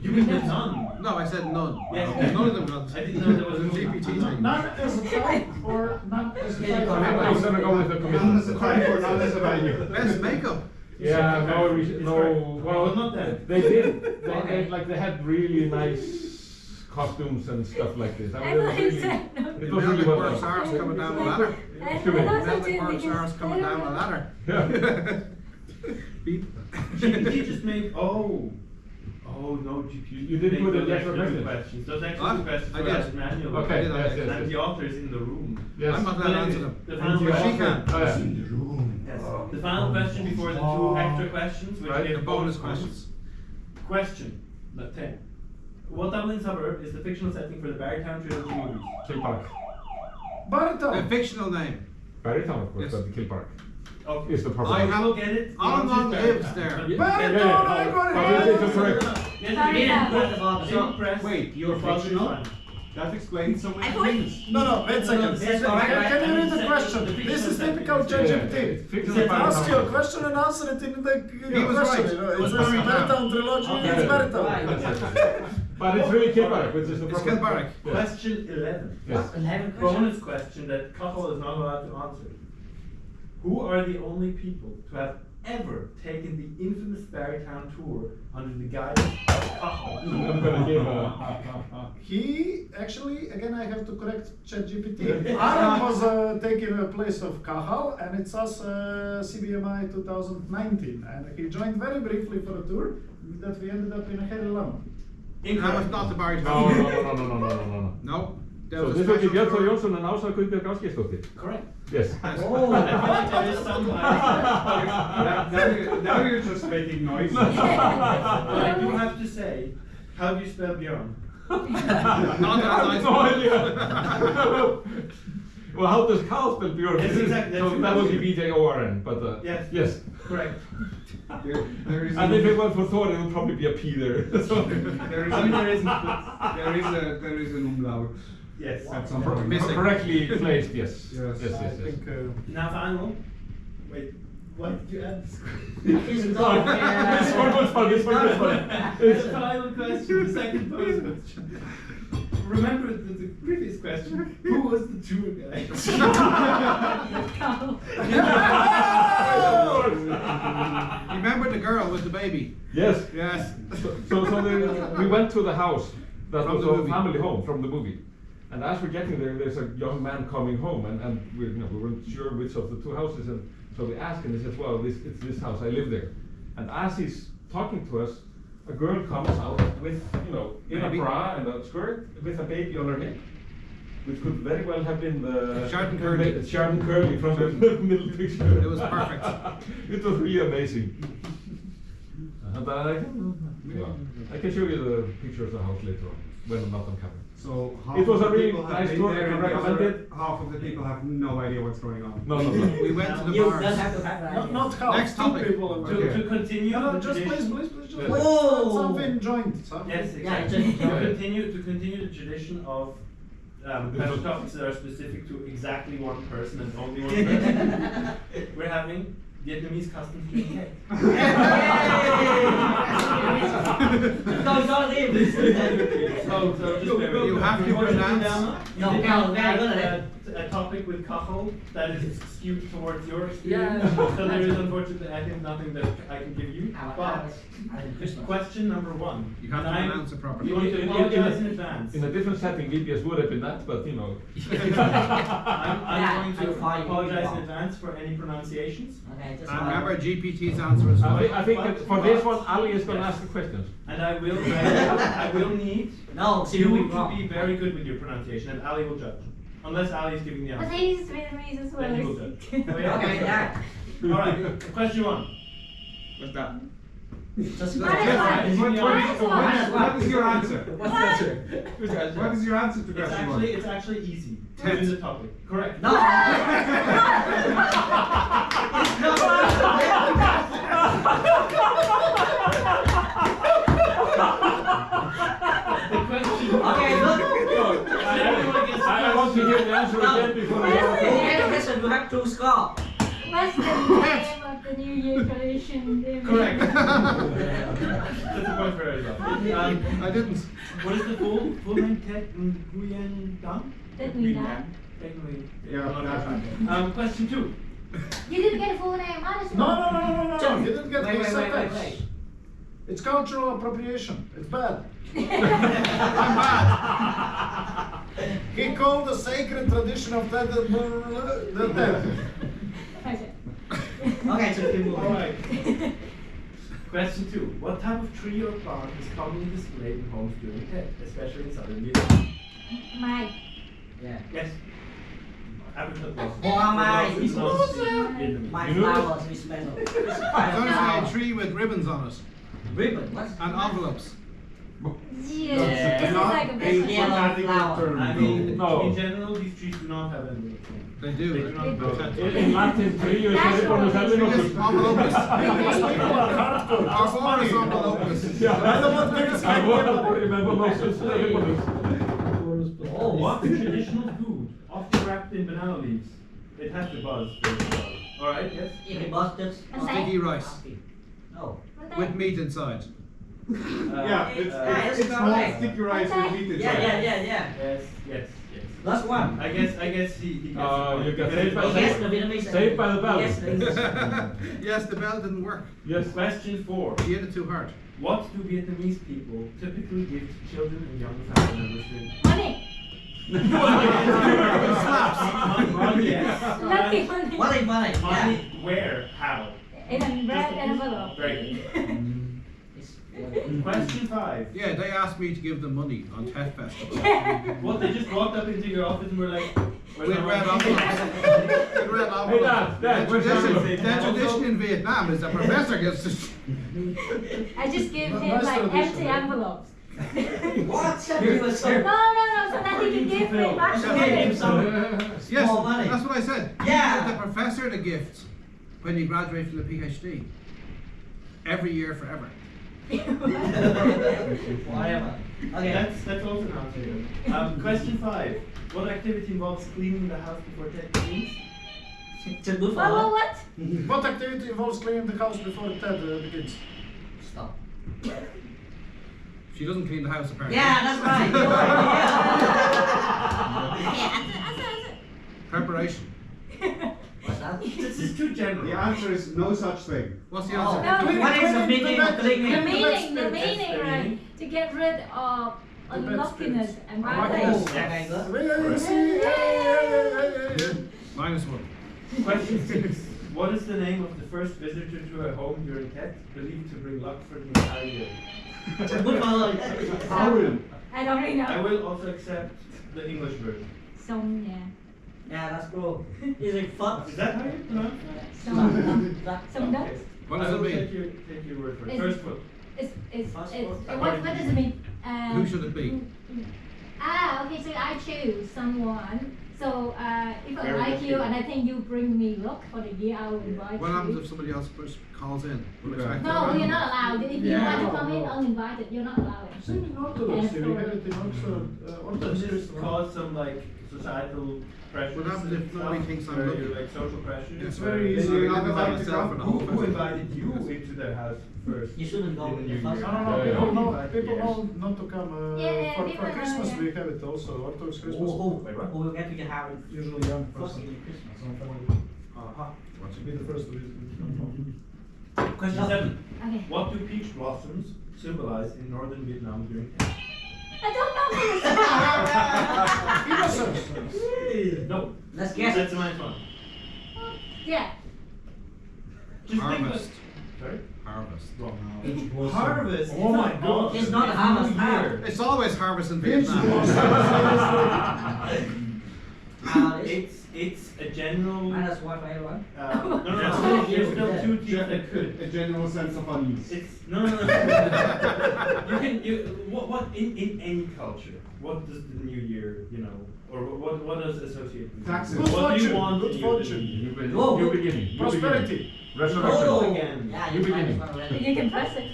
Speaker 1: you mean there's none?
Speaker 8: No, I said none.
Speaker 1: Yes.
Speaker 8: None of them got
Speaker 1: I didn't know there was
Speaker 8: a
Speaker 1: a
Speaker 8: GPT thing.
Speaker 6: Not as a type or not as a type.
Speaker 2: I was gonna go with The
Speaker 3: Not
Speaker 2: Commitments.
Speaker 3: as a type or not as a value.
Speaker 8: Best makeup.
Speaker 2: Yeah, no,
Speaker 1: It's
Speaker 2: no.
Speaker 1: correct.
Speaker 2: Well,
Speaker 1: But not that.
Speaker 2: They did. They had really nice costumes and stuff like this. I mean,
Speaker 5: I
Speaker 2: it was
Speaker 5: thought he
Speaker 2: really,
Speaker 5: said no.
Speaker 2: it was really well
Speaker 8: Works
Speaker 2: done.
Speaker 8: ours coming down the ladder.
Speaker 2: Excuse me.
Speaker 8: Melting works ours coming down the ladder.
Speaker 2: Yeah.
Speaker 8: Beep.
Speaker 1: GPT just made oh no GPT.
Speaker 2: You didn't put
Speaker 1: those
Speaker 2: the extra
Speaker 1: extra two
Speaker 2: questions.
Speaker 1: questions. Those extra
Speaker 8: What?
Speaker 1: two questions
Speaker 8: I
Speaker 1: were
Speaker 8: did.
Speaker 1: asked manually.
Speaker 2: Okay,
Speaker 8: did, I
Speaker 2: yes,
Speaker 8: did.
Speaker 2: yes,
Speaker 1: And
Speaker 2: yes.
Speaker 1: the author is in the room.
Speaker 2: Yes.
Speaker 8: I'm not allowed to answer them.
Speaker 1: The
Speaker 2: And
Speaker 1: final
Speaker 2: you
Speaker 8: She
Speaker 1: question.
Speaker 8: can.
Speaker 2: Oh, yeah.
Speaker 1: Yes. The final question before the two extra questions, which
Speaker 2: Right,
Speaker 1: give
Speaker 8: The bonus questions.
Speaker 1: Question, not 10. What Dublin suburb is the fictional setting for the Barrytown trilogy movies?
Speaker 2: Kilpark.
Speaker 8: A
Speaker 6: Barito.
Speaker 8: fictional name.
Speaker 2: Barrytown, of course,
Speaker 8: Yes.
Speaker 2: but the Kilpark
Speaker 1: Okay.
Speaker 2: is the proper.
Speaker 8: I
Speaker 1: I
Speaker 8: have-
Speaker 1: will get it. The
Speaker 8: Alan
Speaker 1: answer is
Speaker 8: Long lives
Speaker 1: Barrytown.
Speaker 8: there.
Speaker 1: But-
Speaker 6: Barito, I got
Speaker 2: But
Speaker 6: it.
Speaker 2: it's correct.
Speaker 1: Yes,
Speaker 5: Barrytown.
Speaker 1: you did.
Speaker 7: What about
Speaker 1: Didn't
Speaker 7: the
Speaker 1: press.
Speaker 3: Wait, you're
Speaker 1: Your father is
Speaker 3: fictional?
Speaker 1: fine.
Speaker 3: That explains so
Speaker 9: I
Speaker 3: many
Speaker 9: thought-
Speaker 3: things.
Speaker 6: No, wait a second.
Speaker 5: Yes,
Speaker 6: Can you read the
Speaker 1: The
Speaker 6: question?
Speaker 1: fictional
Speaker 6: This is
Speaker 1: setting
Speaker 6: typical
Speaker 1: is-
Speaker 6: ChatGPT.
Speaker 2: Fictional
Speaker 6: It asks you a
Speaker 2: Barrytown.
Speaker 6: question and answer it in the
Speaker 8: He was
Speaker 6: question.
Speaker 8: right.
Speaker 6: You know,
Speaker 8: It
Speaker 6: it
Speaker 8: was
Speaker 6: says
Speaker 8: Barrytown.
Speaker 6: Barrytown trilogy,
Speaker 2: Okay.
Speaker 6: it's Barrytown.
Speaker 7: Right.
Speaker 2: But it's really Kilpark, which is the
Speaker 8: It's
Speaker 2: proper.
Speaker 8: Kilbarrack.
Speaker 2: Yes.
Speaker 1: Question 11.
Speaker 2: Yes.
Speaker 7: 11
Speaker 1: Bonus
Speaker 7: questions.
Speaker 1: question that Cathal is not allowed to answer. Who are the only people to have ever taken the infamous Barrytown tour under the guidance of Cathal?
Speaker 2: I'm gonna give
Speaker 6: He actually, again, I have to correct ChatGPT. Aaron was taking a place of Cathal, and it's us CBMI 2019, and he joined very briefly for a tour that we ended up in a Herrelam.
Speaker 8: That was not the baritone.
Speaker 2: No.
Speaker 8: No. There
Speaker 2: So
Speaker 8: was a
Speaker 2: this would be
Speaker 8: special
Speaker 2: Björn Þór
Speaker 8: tour.
Speaker 2: Jónsson and Ása Guðbjörg Ásgeirsdóttir.
Speaker 1: Correct.
Speaker 2: Yes.
Speaker 1: I feel like there is some
Speaker 3: Now you're just making noise.
Speaker 1: But I do have to say, how do you spell Björn?
Speaker 8: Not
Speaker 2: I
Speaker 8: that
Speaker 2: have
Speaker 8: nice.
Speaker 2: no idea. Well, how does Carl spell Björn?
Speaker 1: Yes, exactly,
Speaker 2: So
Speaker 1: that's
Speaker 2: that would be
Speaker 1: exactly.
Speaker 2: BJORN, but
Speaker 1: Yes.
Speaker 2: yes.
Speaker 1: Correct.
Speaker 3: There is
Speaker 2: And if it was for Thor, it would probably be a P there. So-
Speaker 3: there is
Speaker 1: I mean, there isn't.
Speaker 3: there is an umlaut.
Speaker 1: Yes.
Speaker 3: At some point.
Speaker 8: Missing.
Speaker 2: Correctly placed, yes.
Speaker 3: Yes.
Speaker 2: Yes,
Speaker 6: I
Speaker 2: yes, yes.
Speaker 6: think
Speaker 1: Now final. Wait, why did you add this?
Speaker 7: It's
Speaker 2: This
Speaker 7: not,
Speaker 2: one was fun, this one was fun.
Speaker 1: The final question, the second post question. Remember the previous question? Who was the tour guide?
Speaker 8: Remember the girl with the baby?
Speaker 2: Yes.
Speaker 8: Yes.
Speaker 2: We went to the house that
Speaker 8: From
Speaker 2: was
Speaker 8: the
Speaker 2: our
Speaker 8: movie.
Speaker 2: family home from the movie. And as we're getting there, there's a young man coming home, and we weren't sure which of the two houses, and so we asked him, he says, well, it's this house, I live there. And as he's talking to us, a girl comes out with, in a
Speaker 8: Baby.
Speaker 2: bra and a skirt, with a baby on her head, which could very well have been the
Speaker 8: Shard Curly.
Speaker 2: Shard Curly from the middle picture.
Speaker 8: It was perfect.
Speaker 2: It was really amazing. And I can show you the picture of the house later on, when I'm not on camera.
Speaker 3: So half
Speaker 2: It was
Speaker 3: of
Speaker 2: a
Speaker 3: the
Speaker 2: really
Speaker 3: people have
Speaker 2: nice
Speaker 3: been
Speaker 2: tour,
Speaker 3: there
Speaker 2: I
Speaker 3: and
Speaker 2: can
Speaker 3: the
Speaker 2: recommend
Speaker 3: other
Speaker 2: it.
Speaker 3: half of the people have no idea what's going on.
Speaker 2: No.
Speaker 8: We went to the
Speaker 7: you
Speaker 8: bars.
Speaker 7: don't have to have that.
Speaker 6: not half,
Speaker 8: Next
Speaker 6: two
Speaker 8: topic.
Speaker 6: people.
Speaker 3: Okay.
Speaker 1: To continue
Speaker 6: No,
Speaker 1: the
Speaker 6: just
Speaker 1: tradition.
Speaker 6: please, just
Speaker 2: Yes.
Speaker 6: start something joint. Something.
Speaker 1: Yes,
Speaker 7: Yeah,
Speaker 1: exactly.
Speaker 7: just-
Speaker 1: To continue the tradition of special topics that are specific to exactly one person and only one person. We're having Vietnamese custom string cake.
Speaker 7: Don't leave.
Speaker 1: So just bear with
Speaker 8: You
Speaker 1: me.
Speaker 8: have to
Speaker 1: You want
Speaker 8: pronounce-
Speaker 1: do down?
Speaker 7: No,
Speaker 1: You did
Speaker 7: no,
Speaker 1: not
Speaker 7: no,
Speaker 1: add
Speaker 7: no,
Speaker 1: a topic with Cathal that is skewed towards your experience.
Speaker 4: Yeah.
Speaker 1: So there is unfortunately, I think, nothing that I can give you. But question number one.
Speaker 8: You have to
Speaker 1: And
Speaker 8: pronounce it properly.
Speaker 1: You want to apologize in advance.
Speaker 2: In a different setting, VPS would have been that, but
Speaker 1: I'm
Speaker 7: Yeah,
Speaker 1: going to
Speaker 7: I'm fine.
Speaker 1: apologize in advance for any pronunciations.
Speaker 7: Okay, just
Speaker 8: And remember GPT's answer as well.
Speaker 2: I think that for this one, Ali is going to ask the questions.
Speaker 1: And I will need
Speaker 7: No, so
Speaker 1: you
Speaker 7: you'll be
Speaker 1: to
Speaker 7: wrong.
Speaker 1: be very good with your pronunciation, and Ali will judge. Unless Ali is giving the
Speaker 5: But
Speaker 1: answer.
Speaker 5: he's Vietnamese as well.
Speaker 1: Then you will judge. Oh, yeah?
Speaker 7: Okay, yeah.
Speaker 1: Alright, question one.
Speaker 8: What's that?
Speaker 7: Just
Speaker 5: What is that?
Speaker 3: What is your answer?
Speaker 4: What's the answer?
Speaker 3: What is your answer to question one?
Speaker 1: It's actually easy. It is a topic. Correct.
Speaker 7: No.
Speaker 1: The question.
Speaker 7: Okay, look.
Speaker 1: Everyone gets
Speaker 2: I want to hear the answer again before I go.
Speaker 7: Okay, listen, you have to score.
Speaker 5: What's the name of the New Year tradition?
Speaker 1: Correct. That's a point for everyone.
Speaker 8: I didn't.
Speaker 1: What is the full name? Ted Nguyen Dang?
Speaker 5: Ted Nguyen Dang.
Speaker 1: Yeah. Question two.
Speaker 5: You didn't get a full name, honestly.
Speaker 6: No. You didn't get
Speaker 7: Wait,
Speaker 6: this
Speaker 7: wait, wait,
Speaker 6: sentence.
Speaker 7: wait.
Speaker 6: It's cultural appropriation. It's bad.
Speaker 8: I'm bad.
Speaker 6: He called the sacred tradition of Ted the Ted.
Speaker 5: Okay.
Speaker 7: Okay, so keep moving.
Speaker 1: Alright. Question two. What type of tree or plant is commonly displayed in homes during Tet, especially in southern Vietnam?
Speaker 5: Mike.
Speaker 7: Yeah.
Speaker 1: Yes. Apricot blossom.
Speaker 7: Hoa mai.
Speaker 1: Vietnamese.
Speaker 7: My
Speaker 2: You know
Speaker 7: flowers, we smell.
Speaker 8: I was going to say a tree with ribbons on it
Speaker 7: Ribbon, what?
Speaker 8: and envelopes.
Speaker 5: Yeah. This is like a business.
Speaker 7: Yellow flower.
Speaker 1: I mean,
Speaker 2: No.
Speaker 1: in general, these trees do not have envelopes.
Speaker 8: They do.
Speaker 1: They do not
Speaker 5: They
Speaker 1: have
Speaker 5: do.
Speaker 2: In Latin, trio is
Speaker 5: That's
Speaker 2: very
Speaker 5: what
Speaker 2: pronunciable.
Speaker 5: we
Speaker 8: Yes, envelopes.
Speaker 6: People are hardcore.
Speaker 8: Our is envelopes.
Speaker 2: Yeah.
Speaker 6: I don't want to
Speaker 2: I won't remember most of the
Speaker 7: Oh,
Speaker 1: What traditional food, often wrapped in banana leaves? It has the buzz. Alright, yes?
Speaker 7: If it busted.
Speaker 8: Sticky rice
Speaker 7: No.
Speaker 8: with meat inside.
Speaker 3: Yeah, it's
Speaker 7: it's
Speaker 3: it's
Speaker 7: not
Speaker 3: not
Speaker 7: right.
Speaker 3: sticky rice with meat inside.
Speaker 7: Yeah.
Speaker 1: Yes.
Speaker 7: Last one.
Speaker 1: I guess he gets
Speaker 2: You got
Speaker 1: Because
Speaker 2: saved by the
Speaker 7: Yes,
Speaker 2: bell.
Speaker 7: the Vietnamese.
Speaker 2: Saved by the bell.
Speaker 7: Yes, please.
Speaker 8: Yes, the bell didn't work.
Speaker 2: Yes.
Speaker 1: Question 4.
Speaker 8: You hit it too hard.
Speaker 1: What do Vietnamese people typically give to children and young family members during
Speaker 5: Money.
Speaker 1: Money, yes.
Speaker 5: Lucky money.
Speaker 7: Money, money. Yeah.
Speaker 1: Money, where? How?
Speaker 5: In a red envelope.
Speaker 1: Very good.
Speaker 7: It's-
Speaker 1: Question 5.
Speaker 8: Yeah, they asked me to give them money on Tet Festival.
Speaker 1: What, they just walked up into your office and were like, "Where's
Speaker 8: With
Speaker 1: my
Speaker 8: red
Speaker 1: money?"
Speaker 8: envelopes. With red
Speaker 2: Hey,
Speaker 8: envelopes.
Speaker 2: Dad, where's the envelope?
Speaker 8: The tradition in Vietnam is the professor gets to.
Speaker 5: I just give him
Speaker 6: Nice
Speaker 5: like
Speaker 6: tradition,
Speaker 5: empty
Speaker 6: yeah.
Speaker 5: envelopes.
Speaker 7: What? You were so.
Speaker 5: No, so that he can give me back
Speaker 7: So give him
Speaker 5: money.
Speaker 7: some
Speaker 8: Yes,
Speaker 7: small money.
Speaker 8: that's what I said.
Speaker 7: Yeah.
Speaker 8: Give the professor the gift when you graduate from the PhD. Every year forever.
Speaker 7: Whatever. Okay.
Speaker 1: That's also an answer. Question 5. What activity involves cleaning the house before Tet begins?
Speaker 7: To move
Speaker 5: What,
Speaker 7: on.
Speaker 5: what?
Speaker 6: What activity involves cleaning the house before Ted begins?
Speaker 7: Stop.
Speaker 8: She doesn't clean the house apparently.
Speaker 7: Yeah, that's right.
Speaker 9: answer.
Speaker 8: Preparation.
Speaker 7: What's that?
Speaker 1: This is too general.
Speaker 3: The answer is no such thing.
Speaker 8: What's the
Speaker 7: Oh.
Speaker 8: answer?
Speaker 5: No.
Speaker 7: What is the meaning of
Speaker 5: The
Speaker 7: cleaning?
Speaker 5: meaning,
Speaker 1: the
Speaker 5: right?
Speaker 1: meaning.
Speaker 5: To get rid of
Speaker 6: The bad
Speaker 5: unluckiness
Speaker 6: spirits.
Speaker 5: and
Speaker 7: Oh,
Speaker 5: bad
Speaker 6: Yes.
Speaker 5: things.
Speaker 7: okay, good.
Speaker 8: -1.
Speaker 1: Question 6. What is the name of the first visitor to a home during Tet, believed to bring luck for the entire year?
Speaker 7: Move on.
Speaker 3: Aaron.
Speaker 5: I don't really
Speaker 1: I
Speaker 5: know.
Speaker 1: will also accept the English version.
Speaker 5: Some, yeah.
Speaker 7: Yeah, that's cool. Is it fun?
Speaker 1: Is that how you pronounce it?
Speaker 5: Some ducks.
Speaker 1: Okay.
Speaker 8: What does
Speaker 1: I
Speaker 8: it
Speaker 1: will
Speaker 8: mean?
Speaker 1: Take your word for it.
Speaker 5: It's-
Speaker 1: First foot.
Speaker 5: It's
Speaker 7: Passport.
Speaker 5: what does it mean?
Speaker 8: Who should it be?
Speaker 5: Okay, so I choose someone. So if I
Speaker 1: Very
Speaker 5: like
Speaker 1: good.
Speaker 5: you and I think you bring me luck for the year, I will invite
Speaker 8: What happens
Speaker 5: you.
Speaker 8: if somebody else first calls in? Will
Speaker 2: Yeah.
Speaker 8: expect
Speaker 5: No,
Speaker 8: them
Speaker 5: you're
Speaker 8: around?
Speaker 5: not allowed. If you want to come in uninvited, you're not allowed.
Speaker 6: Same in Orthodox, we have it in Oxford.
Speaker 1: Does
Speaker 6: Orthodox
Speaker 1: this
Speaker 6: is
Speaker 1: cause some like societal pressure?
Speaker 8: What happens if nobody thinks I'm looking?
Speaker 1: Like social pressure?
Speaker 6: It's very
Speaker 8: Then
Speaker 6: easy.
Speaker 8: you're
Speaker 6: You're
Speaker 8: not
Speaker 6: not
Speaker 8: allowed
Speaker 6: allowed to
Speaker 8: myself
Speaker 6: come.
Speaker 8: and all.
Speaker 1: Who invited you into their house first?
Speaker 7: You shouldn't go
Speaker 1: In
Speaker 7: in
Speaker 1: the
Speaker 7: the
Speaker 1: New
Speaker 7: first
Speaker 1: Year.
Speaker 6: No,
Speaker 7: one.
Speaker 6: people know,
Speaker 1: Yeah.
Speaker 6: people
Speaker 1: Yes.
Speaker 6: know not to come.
Speaker 5: Yeah,
Speaker 6: For
Speaker 5: people know,
Speaker 6: Christmas
Speaker 5: yeah.
Speaker 6: we have it also, Orthodox Christmas.
Speaker 7: Who will get to your house?
Speaker 4: Usually young
Speaker 7: First
Speaker 4: person.
Speaker 7: in Christmas.
Speaker 1: Uh-huh.
Speaker 6: To be the first to visit.
Speaker 1: Question 7.
Speaker 5: Okay.
Speaker 1: What do peach blossoms symbolize in northern Vietnam during Tet?
Speaker 5: I don't know.
Speaker 6: Innocence.
Speaker 1: No.
Speaker 7: Let's guess.
Speaker 1: That's a nice one.
Speaker 5: Yeah.
Speaker 1: Just think of
Speaker 8: Harvest.
Speaker 1: Sorry?
Speaker 8: Harvest.
Speaker 1: Wrong. Harvest.
Speaker 6: Oh my God.
Speaker 7: It's not harvest now.
Speaker 8: It's always harvest in
Speaker 6: Peach
Speaker 8: Vietnam.
Speaker 1: It's a general.
Speaker 7: Minus one for everyone.
Speaker 1: No, there's still two teams that could.
Speaker 3: A general sense of unease.
Speaker 1: It's no. What in any culture? What does the new year, or what does associate with?
Speaker 3: Taxes.
Speaker 6: Good
Speaker 1: What do you
Speaker 6: fortune,
Speaker 1: want
Speaker 6: good
Speaker 1: in
Speaker 6: fortune.
Speaker 2: New beginning.
Speaker 7: Whoa.
Speaker 2: New beginning. New
Speaker 6: Prosperity.
Speaker 2: beginning. Resurrection.
Speaker 7: Oh,
Speaker 1: again.
Speaker 7: yeah,
Speaker 2: New
Speaker 7: you
Speaker 2: beginning.
Speaker 7: minus one already.
Speaker 5: You can press it.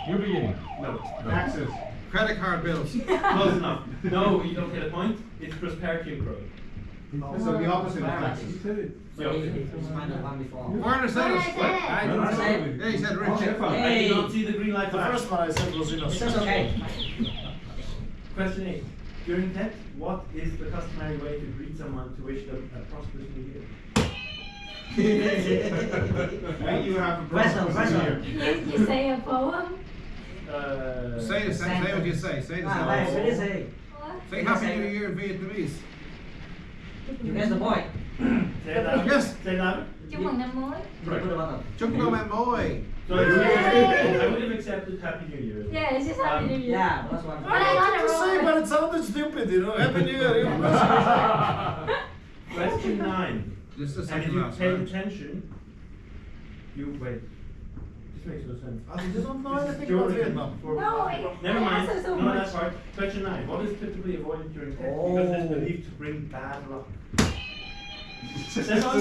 Speaker 2: New beginning.
Speaker 1: No.
Speaker 3: Taxes.
Speaker 8: Credit card bills.
Speaker 1: Close enough. No, you don't get a point. It's prosperity and growth.
Speaker 3: So the opposite of taxes.
Speaker 7: So it's minus one before.
Speaker 8: Warner said
Speaker 5: What
Speaker 8: it.
Speaker 5: I said.
Speaker 1: I
Speaker 7: don't know.
Speaker 8: Yeah, he said rich.
Speaker 1: I did not see the green light
Speaker 6: The
Speaker 1: flash.
Speaker 6: first one I said was
Speaker 7: It's
Speaker 6: innocence.
Speaker 7: just okay.
Speaker 1: Question 8. During Tet, what is the customary way to greet someone to wish them a prosperous new year?
Speaker 3: And you have a
Speaker 7: Question,
Speaker 3: problem
Speaker 7: question.
Speaker 5: You say a poem.
Speaker 8: Say what you say. Say the
Speaker 7: Ah, nice. What
Speaker 8: sentence.
Speaker 7: is it?
Speaker 5: What?
Speaker 8: Say Happy New Year in Vietnamese.
Speaker 7: You guess the boy.
Speaker 1: Say that.
Speaker 8: Yes.
Speaker 1: Say that.
Speaker 5: Chúc mừng năm mới.
Speaker 7: You put the button.
Speaker 8: Chúc mừng em ơi.
Speaker 1: So I would have accepted Happy New Year.
Speaker 5: Yeah, it's just Happy New Year.
Speaker 7: Yeah, that's one.
Speaker 5: But I got it
Speaker 6: To say,
Speaker 5: wrong.
Speaker 6: but it sounded stupid, Happy New Year.
Speaker 1: Question 9.
Speaker 8: This is the
Speaker 1: And if
Speaker 8: second
Speaker 1: you
Speaker 8: last
Speaker 1: pay
Speaker 8: one.
Speaker 1: attention, you wait. This makes no sense.
Speaker 6: You don't know
Speaker 1: This is
Speaker 6: anything about
Speaker 1: during-
Speaker 6: Vietnam.
Speaker 5: No, it-
Speaker 1: Never
Speaker 5: I
Speaker 1: mind.
Speaker 5: answer so
Speaker 1: No,
Speaker 5: much.
Speaker 1: that's part. Question 9. What is typically avoided during Tet because it's
Speaker 7: Oh.
Speaker 1: believed to bring bad luck? Says on.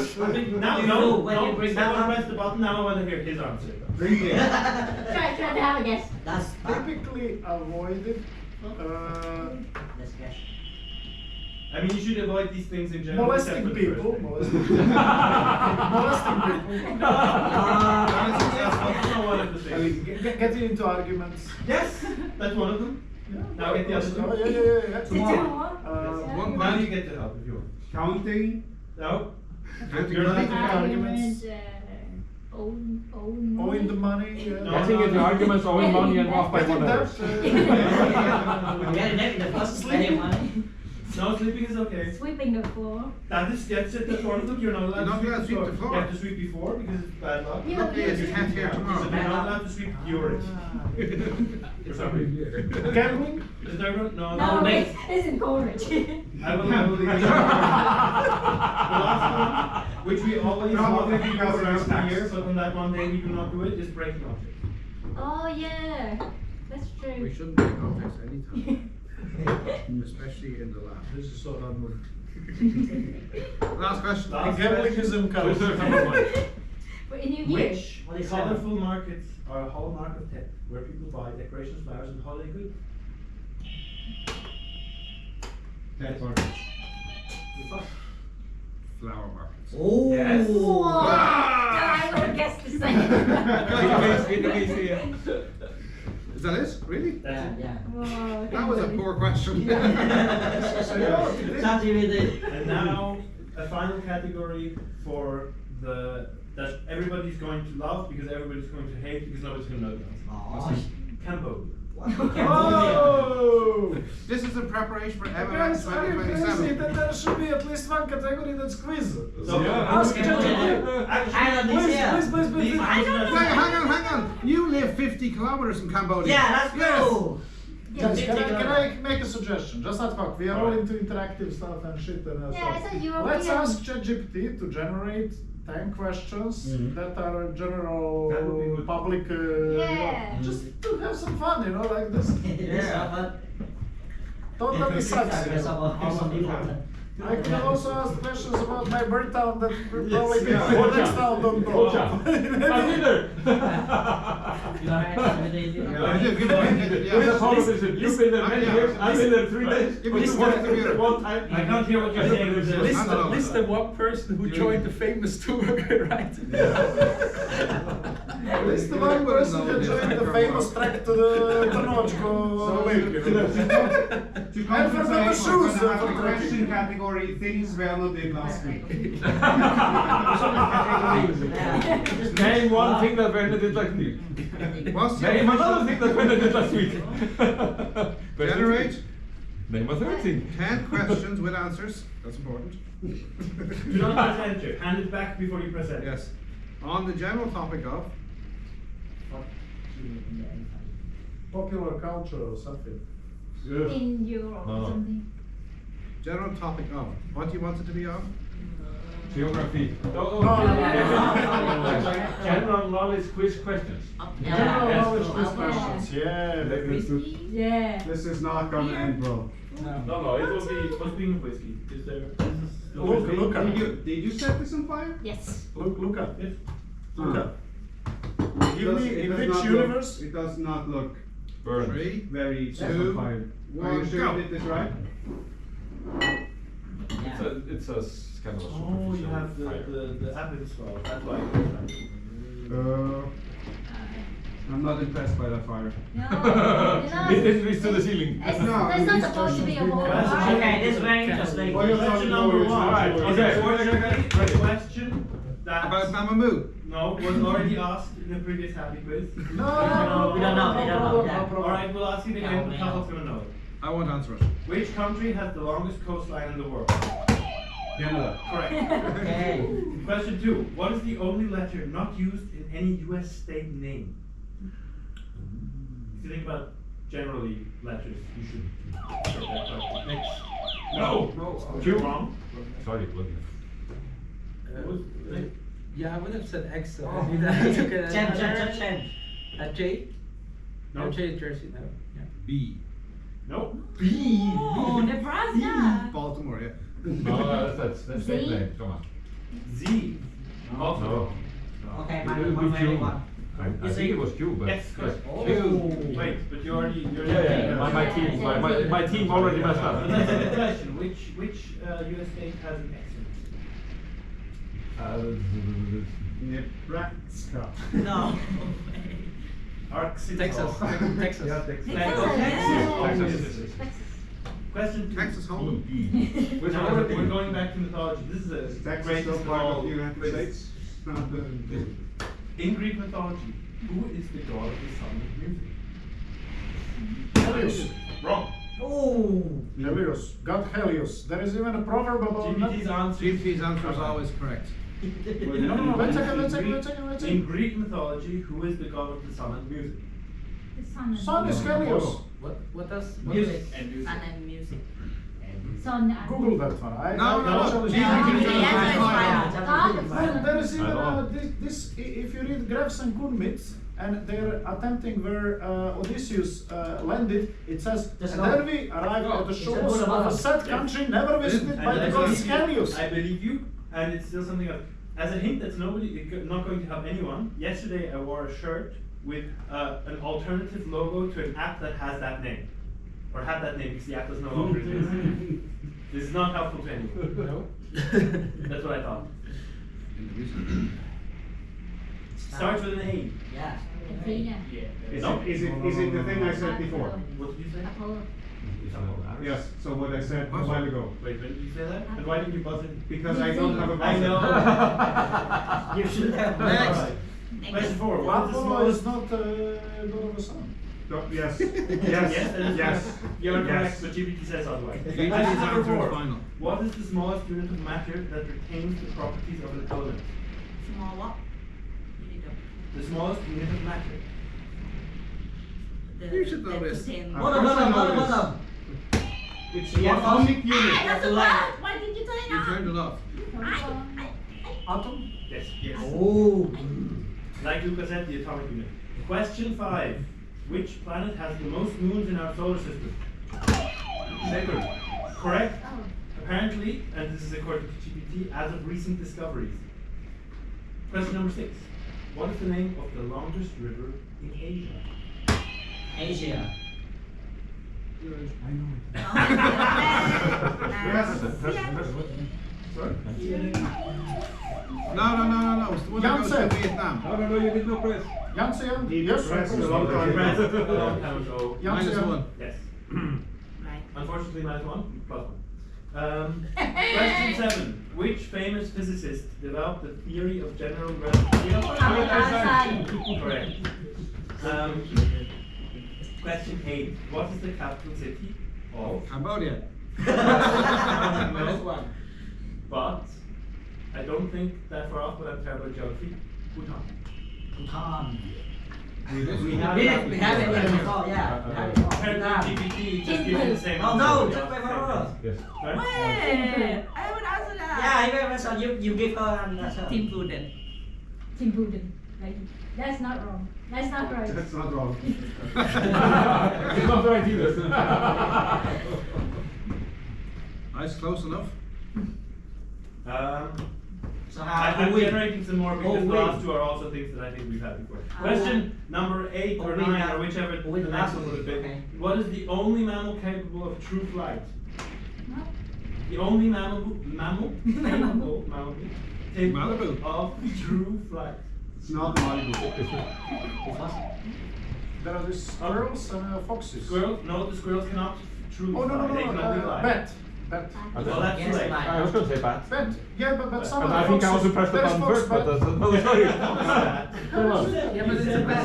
Speaker 1: Now,
Speaker 7: You
Speaker 1: no,
Speaker 7: know when you
Speaker 1: no.
Speaker 7: bring
Speaker 1: Someone
Speaker 7: bad luck?
Speaker 1: press the button. Now I want to hear his answer.
Speaker 3: Drinking.
Speaker 5: Try to have a guess.
Speaker 7: That's bad.
Speaker 6: Typically avoided.
Speaker 7: Let's guess.
Speaker 1: I mean, you should avoid these things in general.
Speaker 6: Molesting
Speaker 1: except for the
Speaker 6: people.
Speaker 1: first thing.
Speaker 6: Molesting people.
Speaker 1: That's not one of the
Speaker 3: I
Speaker 1: things.
Speaker 3: mean,
Speaker 6: Getting into arguments.
Speaker 1: Yes, that's one of them. Now get the other two.
Speaker 6: Oh, yeah.
Speaker 5: Two more.
Speaker 8: One
Speaker 1: Now you
Speaker 8: point.
Speaker 1: get to help if you want.
Speaker 3: Counting.
Speaker 1: No?
Speaker 8: Counting
Speaker 1: You're
Speaker 8: money.
Speaker 1: not-
Speaker 6: Arguments.
Speaker 5: Own
Speaker 6: Owing the money.
Speaker 1: No,
Speaker 2: Getting into arguments, owing money and off by
Speaker 6: Getting
Speaker 2: one
Speaker 6: debt.
Speaker 2: another.
Speaker 7: Get it in the first
Speaker 6: Sleeping.
Speaker 7: money.
Speaker 1: No, sleeping is okay.
Speaker 5: Sweeping the floor.
Speaker 1: That's it, the floor. Look, you're not allowed
Speaker 8: You're not allowed to sweep the floor.
Speaker 1: You have to sweep before because it's bad luck.
Speaker 5: Yeah,
Speaker 8: Luckily, it's your 10th year
Speaker 1: So
Speaker 8: tomorrow.
Speaker 1: you're not allowed to sweep urine. For some reason.
Speaker 6: Gambling.
Speaker 1: Is the third one? No,
Speaker 5: No,
Speaker 7: wait.
Speaker 5: it's encouraged.
Speaker 1: I will leave it. The last one, which we always
Speaker 3: Probably
Speaker 1: do
Speaker 3: because
Speaker 1: throughout
Speaker 3: it's
Speaker 1: the
Speaker 3: tax.
Speaker 1: year, but on that one day we do not do it, is breaking objects.
Speaker 5: Oh yeah, that's true.
Speaker 8: We shouldn't break objects anytime, especially in the lab.
Speaker 6: This is so done.
Speaker 8: Last question.
Speaker 1: Last
Speaker 6: Gambling
Speaker 1: question.
Speaker 6: is in
Speaker 2: So it's a couple of points.
Speaker 5: For a new year.
Speaker 1: Which
Speaker 7: What is
Speaker 1: colorful markets are a hallmark of tech, where people buy decorations, flowers, and holiday goods?
Speaker 3: That part.
Speaker 8: Flower markets.
Speaker 7: Oh.
Speaker 1: Yes.
Speaker 5: Whoa. I would have guessed the same.
Speaker 8: Is that it? Really?
Speaker 1: That's it.
Speaker 7: Yeah.
Speaker 5: Whoa,
Speaker 8: That was a poor question.
Speaker 7: ChatGPT.
Speaker 1: And now a final category for that everybody's going to love because everybody's going to hate because nobody's going to know the answer.
Speaker 7: Oh.
Speaker 1: Cambodia.
Speaker 6: Oh!
Speaker 8: This is in preparation for MMX
Speaker 6: Guys, are you crazy
Speaker 8: 2027.
Speaker 6: that there should be at least one category that's quiz?
Speaker 1: So
Speaker 6: Ask
Speaker 7: Cambodia.
Speaker 6: ChatGPT. Please.
Speaker 8: Hang on. You live 50 kilometers from Cambodia.
Speaker 7: Yeah, let's go.
Speaker 6: Guys,
Speaker 5: Yeah.
Speaker 6: can I make a suggestion? Just ad hoc. We are all into interactive stuff and shit and
Speaker 5: Yeah,
Speaker 6: stuff.
Speaker 5: it's a European-
Speaker 6: Let's ask ChatGPT to generate 10 questions that are general
Speaker 1: That would be good.
Speaker 6: public.
Speaker 5: Yeah.
Speaker 6: Just to have some fun, like this.
Speaker 7: Yeah.
Speaker 6: Totally sucks. I can also ask questions about my birth town that probably people in the next town don't know.
Speaker 2: I'm winner!
Speaker 8: Yeah, give it
Speaker 2: The problem is that you've been there many years, I've been there 3 days.
Speaker 8: Give me the computer.
Speaker 2: One time.
Speaker 1: I can't hear what you're saying.
Speaker 4: List the one person who joined the famous tour, right?
Speaker 6: At least the one person that joined the famous trek to the Trnavačko lake.
Speaker 3: To
Speaker 6: And for the
Speaker 3: compensate,
Speaker 6: shoes,
Speaker 3: we're gonna have
Speaker 6: for
Speaker 3: a
Speaker 6: trekking.
Speaker 3: question category things Werner did last week.
Speaker 2: Name one thing that Werner did last week.
Speaker 8: What's your
Speaker 2: Name another thing that Werner did last week.
Speaker 8: Generate
Speaker 2: Name a third thing.
Speaker 8: 10 questions with answers. That's important.
Speaker 1: Do not press enter. Hand it back before you press enter.
Speaker 8: Yes. On the general topic of
Speaker 6: Popular culture or something.
Speaker 5: In Europe or
Speaker 2: No.
Speaker 5: something.
Speaker 8: general topic of what do you want it to be on?
Speaker 2: Geography.
Speaker 6: No.
Speaker 2: General knowledge quiz questions.
Speaker 6: General
Speaker 2: Yes.
Speaker 6: knowledge quiz
Speaker 5: Yeah.
Speaker 6: questions. Yeah.
Speaker 5: Yeah.
Speaker 3: This is not gonna end well.
Speaker 1: No, it will be what's being whiskey. Is there?
Speaker 6: Look at
Speaker 3: Did you set this on fire?
Speaker 5: Yes.
Speaker 6: Look at
Speaker 1: Yes.
Speaker 6: Look at. Give
Speaker 3: Does-
Speaker 6: me
Speaker 3: it
Speaker 6: in
Speaker 3: does
Speaker 6: which
Speaker 3: not
Speaker 6: universe?
Speaker 3: Look, it does not look
Speaker 2: Burn.
Speaker 8: 3,
Speaker 3: very
Speaker 8: 2,
Speaker 3: Are you
Speaker 8: 1,
Speaker 3: sure
Speaker 8: go.
Speaker 3: you did this right?
Speaker 2: It's a kind of a
Speaker 1: Oh, you have
Speaker 2: superficial
Speaker 1: the app installed. That's why.
Speaker 3: I'm not impressed by that fire.
Speaker 5: No.
Speaker 2: It didn't reach to the ceiling.
Speaker 5: It's,
Speaker 3: No,
Speaker 5: there's not
Speaker 3: these
Speaker 5: supposed to be a
Speaker 3: questions
Speaker 5: whole
Speaker 1: That's
Speaker 5: lot.
Speaker 7: Okay, this is very interesting.
Speaker 3: Well, you're
Speaker 1: Question
Speaker 3: not
Speaker 1: number
Speaker 3: knowledge,
Speaker 1: one.
Speaker 2: Alright,
Speaker 1: Is
Speaker 2: okay.
Speaker 1: unfortunately a question that
Speaker 8: About Mamamoo.
Speaker 1: no was already asked in the previous happy quiz.
Speaker 6: No,
Speaker 7: We don't know, we don't know, yeah.
Speaker 6: problem.
Speaker 1: Alright, we'll ask it again.
Speaker 7: Yeah.
Speaker 1: Carl's gonna know it.
Speaker 8: I won't answer it.
Speaker 1: Which country has the longest coastline in the world?
Speaker 3: Canada.
Speaker 1: Correct.
Speaker 7: Okay.
Speaker 1: Question 2. What is the only letter not used in any US state name? If you think about generally letters, you should get that question. Next. No!
Speaker 3: No.
Speaker 1: Q. Wrong.
Speaker 2: Sorry, what?
Speaker 4: Yeah, I would have said X. So
Speaker 1: Oh.
Speaker 7: Chen.
Speaker 4: J?
Speaker 1: No.
Speaker 4: J is Jersey, no. Yeah.
Speaker 8: B.
Speaker 1: No.
Speaker 5: Oh, Nebraska.
Speaker 8: Baltimore, yeah.
Speaker 2: No, that's state
Speaker 5: Z?
Speaker 2: name. Come on.
Speaker 1: Z.
Speaker 2: No.
Speaker 7: Okay,
Speaker 2: It
Speaker 7: my
Speaker 2: will
Speaker 7: one
Speaker 2: be
Speaker 7: very
Speaker 2: Q.
Speaker 7: one.
Speaker 2: I think it was Q, but
Speaker 1: Yes, correct.
Speaker 2: Q.
Speaker 1: Wait, but you're
Speaker 2: Yeah. My team already messed
Speaker 1: But that's a good
Speaker 2: up.
Speaker 1: question. Which US state has an accent?
Speaker 3: Nebraska.
Speaker 7: No.
Speaker 1: Arkansas.
Speaker 4: Texas. Texas.
Speaker 2: Yeah, Texas.
Speaker 1: Texas.
Speaker 5: Texas.
Speaker 1: Question 2.
Speaker 8: Texas Hold'em.
Speaker 1: We're going back to mythology. This is a
Speaker 3: Texas
Speaker 1: great
Speaker 3: still part of the United
Speaker 1: quiz.
Speaker 3: States?
Speaker 1: In Greek mythology, who is the god of the sun and music?
Speaker 6: Helios.
Speaker 1: Wrong.
Speaker 7: Oh.
Speaker 6: Helios. God Helios. There is even a proverb about that.
Speaker 1: GPT's answer.
Speaker 8: GP's answer is always correct.
Speaker 6: No, wait a second.
Speaker 1: In Greek mythology, who is the god of the sun and music?
Speaker 5: The sun.
Speaker 6: Sun is Helios.
Speaker 4: What does
Speaker 7: Music.
Speaker 4: and music?
Speaker 9: Sun and music.
Speaker 5: Sun and
Speaker 6: Google that one.
Speaker 8: No,
Speaker 6: actually-
Speaker 8: GP can
Speaker 9: The
Speaker 8: just
Speaker 9: answer is
Speaker 8: fire.
Speaker 9: fire.
Speaker 5: God, the
Speaker 6: Well,
Speaker 5: sun.
Speaker 6: there is even
Speaker 2: I know.
Speaker 6: this. If you read Grefs and Kuhn myths, and they're attempting where Odysseus landed, it says,
Speaker 7: There's
Speaker 6: and
Speaker 7: no-
Speaker 6: then we arrived at the
Speaker 7: It's a
Speaker 6: shores
Speaker 7: good
Speaker 6: of a
Speaker 7: amount.
Speaker 6: sad country never visited by the god Helios.
Speaker 1: I believe you, and it's still something else. As a hint, that's not going to help anyone. Yesterday, I wore a shirt with an alternative logo to an app that has that name, or had that name because the app does no longer exist. This is not helpful to anyone.
Speaker 4: No.
Speaker 1: That's what I thought. Starts with an A.
Speaker 7: Yeah.
Speaker 5: Athena.
Speaker 3: Is it the thing I said before?
Speaker 1: What did you say?
Speaker 5: Apollo.
Speaker 3: Yes, so what I said a while ago.
Speaker 1: Wait, when did you say that? And why didn't you buzz in?
Speaker 3: Because I don't have a
Speaker 1: I
Speaker 3: buzzer.
Speaker 1: know.
Speaker 7: You should have.
Speaker 8: Next.
Speaker 1: Alright. Question 4. What is the
Speaker 6: Apollo is
Speaker 1: smallest?
Speaker 6: not god of the sun.
Speaker 3: No, yes,
Speaker 1: Yes, that is
Speaker 3: yes.
Speaker 1: correct. You're correct,
Speaker 3: Yes.
Speaker 1: but GPT says otherwise.
Speaker 8: GP's
Speaker 1: Question number
Speaker 8: answer
Speaker 1: 4.
Speaker 8: is final.
Speaker 1: What is the smallest unit of matter that retains the properties of an element?
Speaker 9: Small what? You need to-
Speaker 1: The smallest unit of matter.
Speaker 9: the-
Speaker 8: You should know
Speaker 9: the
Speaker 8: this.
Speaker 9: contain-
Speaker 3: Of course I know this. It's the atomic unit.
Speaker 9: Ah, that's a lot. Why did you turn it
Speaker 8: You
Speaker 9: off?
Speaker 8: turned it off.
Speaker 6: Atom?
Speaker 1: Yes. Yes.
Speaker 7: Oh.
Speaker 1: Like Luca said, the atomic unit. Question 5. Which planet has the most moons in our solar system? Saturn. Correct.
Speaker 5: Oh.
Speaker 1: Apparently, and this is according to GPT, as of recent discoveries. Question number 6. What is the name of the longest river in Asia?
Speaker 7: Asia.
Speaker 3: I know it.
Speaker 9: Yes.
Speaker 1: Sorry?
Speaker 8: No. It's the one that goes to
Speaker 6: Yangtze.
Speaker 8: Vietnam.
Speaker 2: No, you did no press.
Speaker 6: Yangtze? Yes,
Speaker 3: pressed
Speaker 6: of
Speaker 3: a
Speaker 6: course.
Speaker 3: long time
Speaker 1: Press
Speaker 3: ago.
Speaker 1: a long time ago.
Speaker 6: Yangtze.
Speaker 8: -1.
Speaker 1: Yes.
Speaker 9: Right.
Speaker 1: Unfortunately, -1, +1. Question 7. Which famous physicist developed the theory of general relativity?
Speaker 5: Albert Einstein.
Speaker 1: Correct. Question 8. What is the capital city of?
Speaker 8: Cambodia.
Speaker 1: No, but I don't think that far off, but I'm terrible at geography. Bhutan.
Speaker 7: Bhutan.
Speaker 3: We
Speaker 7: have it. We have it before. Yeah. We have it before.
Speaker 1: Apparently
Speaker 7: Bhutan.
Speaker 1: GPT just gives you the same
Speaker 7: Oh,
Speaker 1: answer.
Speaker 7: no,
Speaker 1: but
Speaker 7: just
Speaker 1: not
Speaker 7: wait
Speaker 1: the
Speaker 7: for
Speaker 1: same
Speaker 7: us.
Speaker 1: thing.
Speaker 2: Yes.
Speaker 1: Sorry?
Speaker 9: Wait, I would answer that.
Speaker 7: Yeah, you have so you give her an answer.
Speaker 9: Team Prudent.
Speaker 5: Timbuktu. Right. That's not wrong. That's not right.
Speaker 3: That's not wrong.
Speaker 2: It's not right either.
Speaker 8: That's close enough.
Speaker 7: So
Speaker 1: I'm
Speaker 7: win.
Speaker 1: generating some more because
Speaker 7: Oh,
Speaker 1: the
Speaker 7: win.
Speaker 1: last two are also things that I think we've had before.
Speaker 9: Oh.
Speaker 1: Question number 8 or
Speaker 7: Oh,
Speaker 1: 9
Speaker 7: win that-
Speaker 1: or whichever
Speaker 7: win
Speaker 1: the
Speaker 7: the
Speaker 1: next
Speaker 7: last
Speaker 1: one
Speaker 7: one,
Speaker 1: would have been.
Speaker 7: okay.
Speaker 1: What is the only mammal capable of true flight?
Speaker 5: No.
Speaker 1: The only mammal capable
Speaker 8: Malibu.
Speaker 1: of true flight.
Speaker 3: It's not Malibu.
Speaker 6: There are these squirrels and foxes.
Speaker 1: Squirrels? No, the squirrels cannot truly
Speaker 6: Oh, no,
Speaker 1: fly.
Speaker 6: no,
Speaker 1: They can only
Speaker 6: no,
Speaker 1: fly.
Speaker 6: bat. Bat.
Speaker 1: Well, that's
Speaker 7: Yes,
Speaker 1: right.
Speaker 7: mate.
Speaker 2: I was going to say bat.
Speaker 6: Bat. Yeah, but some
Speaker 2: And
Speaker 6: of
Speaker 2: I
Speaker 6: the
Speaker 2: think I
Speaker 6: foxes,
Speaker 2: also pressed the
Speaker 6: there's
Speaker 2: button
Speaker 6: fox
Speaker 2: first, but
Speaker 6: bat.
Speaker 2: that's another story.
Speaker 4: Yeah, but it's a bad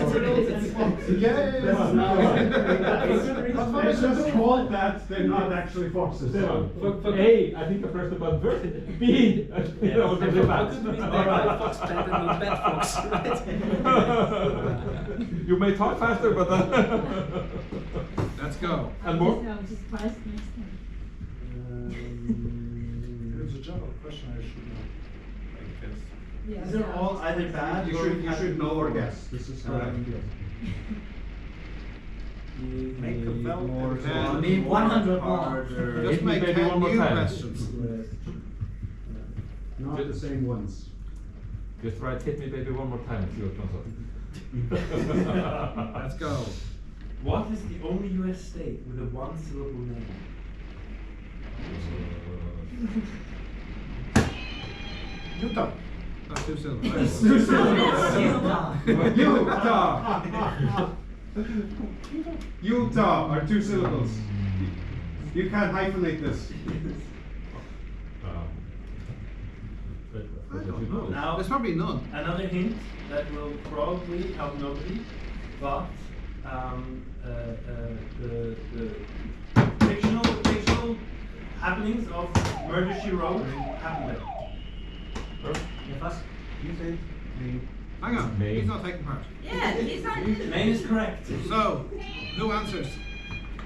Speaker 6: But what is
Speaker 3: It's just
Speaker 6: it?
Speaker 3: called that, they're not actually foxes. So.
Speaker 2: A, I think I pressed the button first. B, I was going to say bat. You may talk faster, but
Speaker 8: Let's go.
Speaker 2: and more.
Speaker 5: No, just press next time.
Speaker 6: It's a general question I should know. I guess.
Speaker 5: Yeah,
Speaker 1: These are
Speaker 5: so-
Speaker 1: all either bad
Speaker 3: You
Speaker 1: or
Speaker 3: should know or guess. This is correct.
Speaker 6: Make a belt
Speaker 3: More
Speaker 6: and-
Speaker 3: fun.
Speaker 7: Need 100 more.
Speaker 1: harder.
Speaker 8: Just
Speaker 2: Hit me
Speaker 8: make
Speaker 2: maybe
Speaker 8: 10
Speaker 2: one more
Speaker 8: new
Speaker 2: time.
Speaker 8: questions.
Speaker 3: Not the same ones.
Speaker 2: Just try hit me baby one more time and see what comes up.
Speaker 8: Let's go.
Speaker 1: What is the only US state with a one-syllable name?
Speaker 6: Utah.
Speaker 8: That's 2 syllables.
Speaker 7: Utah.
Speaker 3: Utah! Utah are 2 syllables. You can't hyphenate this.
Speaker 1: Now,
Speaker 8: There's probably none.
Speaker 1: another hint that will probably help nobody, but the fictional happenings of Murder She Wrote happen there.
Speaker 7: You first.
Speaker 3: You say name.
Speaker 8: Hang on,
Speaker 2: Maine.
Speaker 8: he's not taking part.
Speaker 9: Yeah, he's not.
Speaker 1: Maine is correct.
Speaker 8: So, who answers?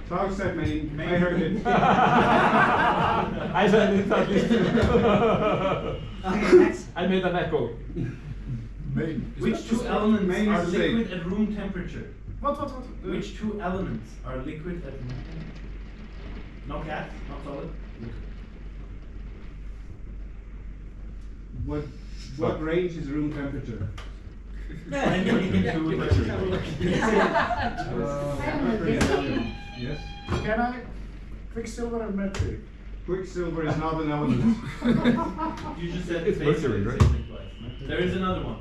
Speaker 3: Tog said Maine. I heard it.
Speaker 2: I said it at least.
Speaker 7: Okay, next.
Speaker 2: I made an echo.
Speaker 6: Main.
Speaker 1: Which two elements
Speaker 3: Maine
Speaker 1: are
Speaker 3: is safe.
Speaker 1: liquid at room temperature?
Speaker 6: What?
Speaker 1: Which two elements are liquid at room temperature? Not gas, not solid.
Speaker 3: What range is room temperature?
Speaker 1: 22
Speaker 3: Yes.
Speaker 6: Can I? Quicksilver and mercury.
Speaker 3: Quicksilver is not an element.
Speaker 1: You just said
Speaker 2: It's
Speaker 1: basically
Speaker 2: mercury, right?
Speaker 1: the same twice. There is another one.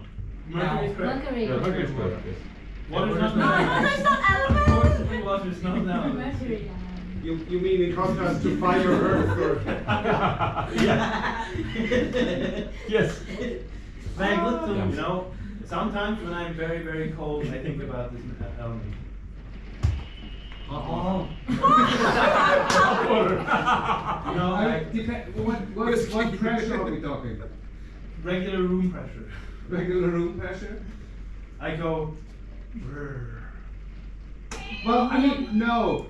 Speaker 1: Mercury is correct.
Speaker 5: Mercury.
Speaker 2: Yeah, Mercury is correct, yes.
Speaker 1: Water is not
Speaker 9: No,
Speaker 1: an
Speaker 9: no,
Speaker 1: element.
Speaker 9: it's not
Speaker 1: Of
Speaker 9: element.
Speaker 1: course, the water is not an element.
Speaker 5: Mercury.
Speaker 3: You mean in contrast to fire, earth, or?
Speaker 2: Yes.
Speaker 7: Very good too.
Speaker 1: You know, sometimes when I'm very, very cold, I think about this element.
Speaker 7: Oh.
Speaker 1: You know, like
Speaker 3: What pressure are we talking?
Speaker 1: regular room pressure.
Speaker 3: Regular room pressure?
Speaker 1: I go.
Speaker 3: Well, I mean, no.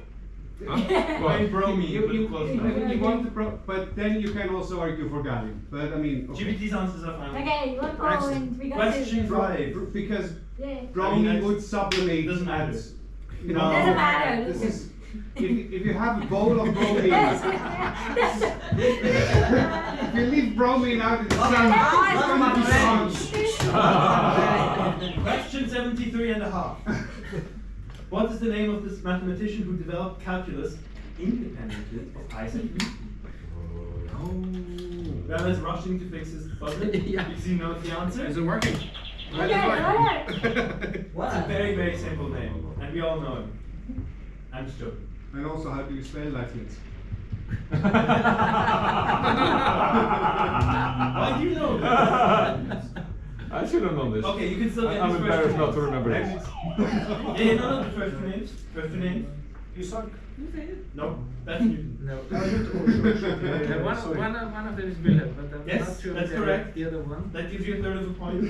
Speaker 1: Going bromine, but close enough.
Speaker 3: You want the but then you can also argue for gallium. But I mean, okay.
Speaker 1: GBT's answers are final.
Speaker 5: Okay, 1 point. We got
Speaker 1: Question
Speaker 5: it.
Speaker 1: 5.
Speaker 3: Because
Speaker 5: Yeah.
Speaker 3: bromine
Speaker 1: that's-
Speaker 3: would sublimate
Speaker 1: doesn't matter.
Speaker 3: as, you know.
Speaker 5: Doesn't matter.
Speaker 3: This is, if you have a bowl of bromine, if you leave bromine out in the sun, it's gonna be sponge.
Speaker 1: Question 73 and a half. What is the name of this mathematician who developed calculus independently of Isaac Newton? Bella is rushing to fix his buzzer.
Speaker 8: Yeah.
Speaker 1: Because he knows the answer.
Speaker 8: Is it working?
Speaker 5: Okay, alright.
Speaker 1: It's a very, very simple name, and we all know him. I'm just joking.
Speaker 3: And also, how do you spell Leibniz?
Speaker 1: Why do you know this?
Speaker 2: I should have known this.
Speaker 1: Okay, you can still get
Speaker 2: I'm
Speaker 1: his first
Speaker 2: embarrassed
Speaker 1: two
Speaker 2: not to
Speaker 1: names.
Speaker 2: remember this.
Speaker 1: Yeah, no, the first two names. First two names.
Speaker 6: Isaac.
Speaker 1: No, that's Newton.
Speaker 4: No.
Speaker 6: Yeah,
Speaker 4: One
Speaker 6: sorry.
Speaker 4: of them is Wilhelm, but I'm
Speaker 1: Yes,
Speaker 4: not sure
Speaker 1: that's
Speaker 4: the-
Speaker 1: correct.
Speaker 4: The other one.
Speaker 1: That gives you a third of a point.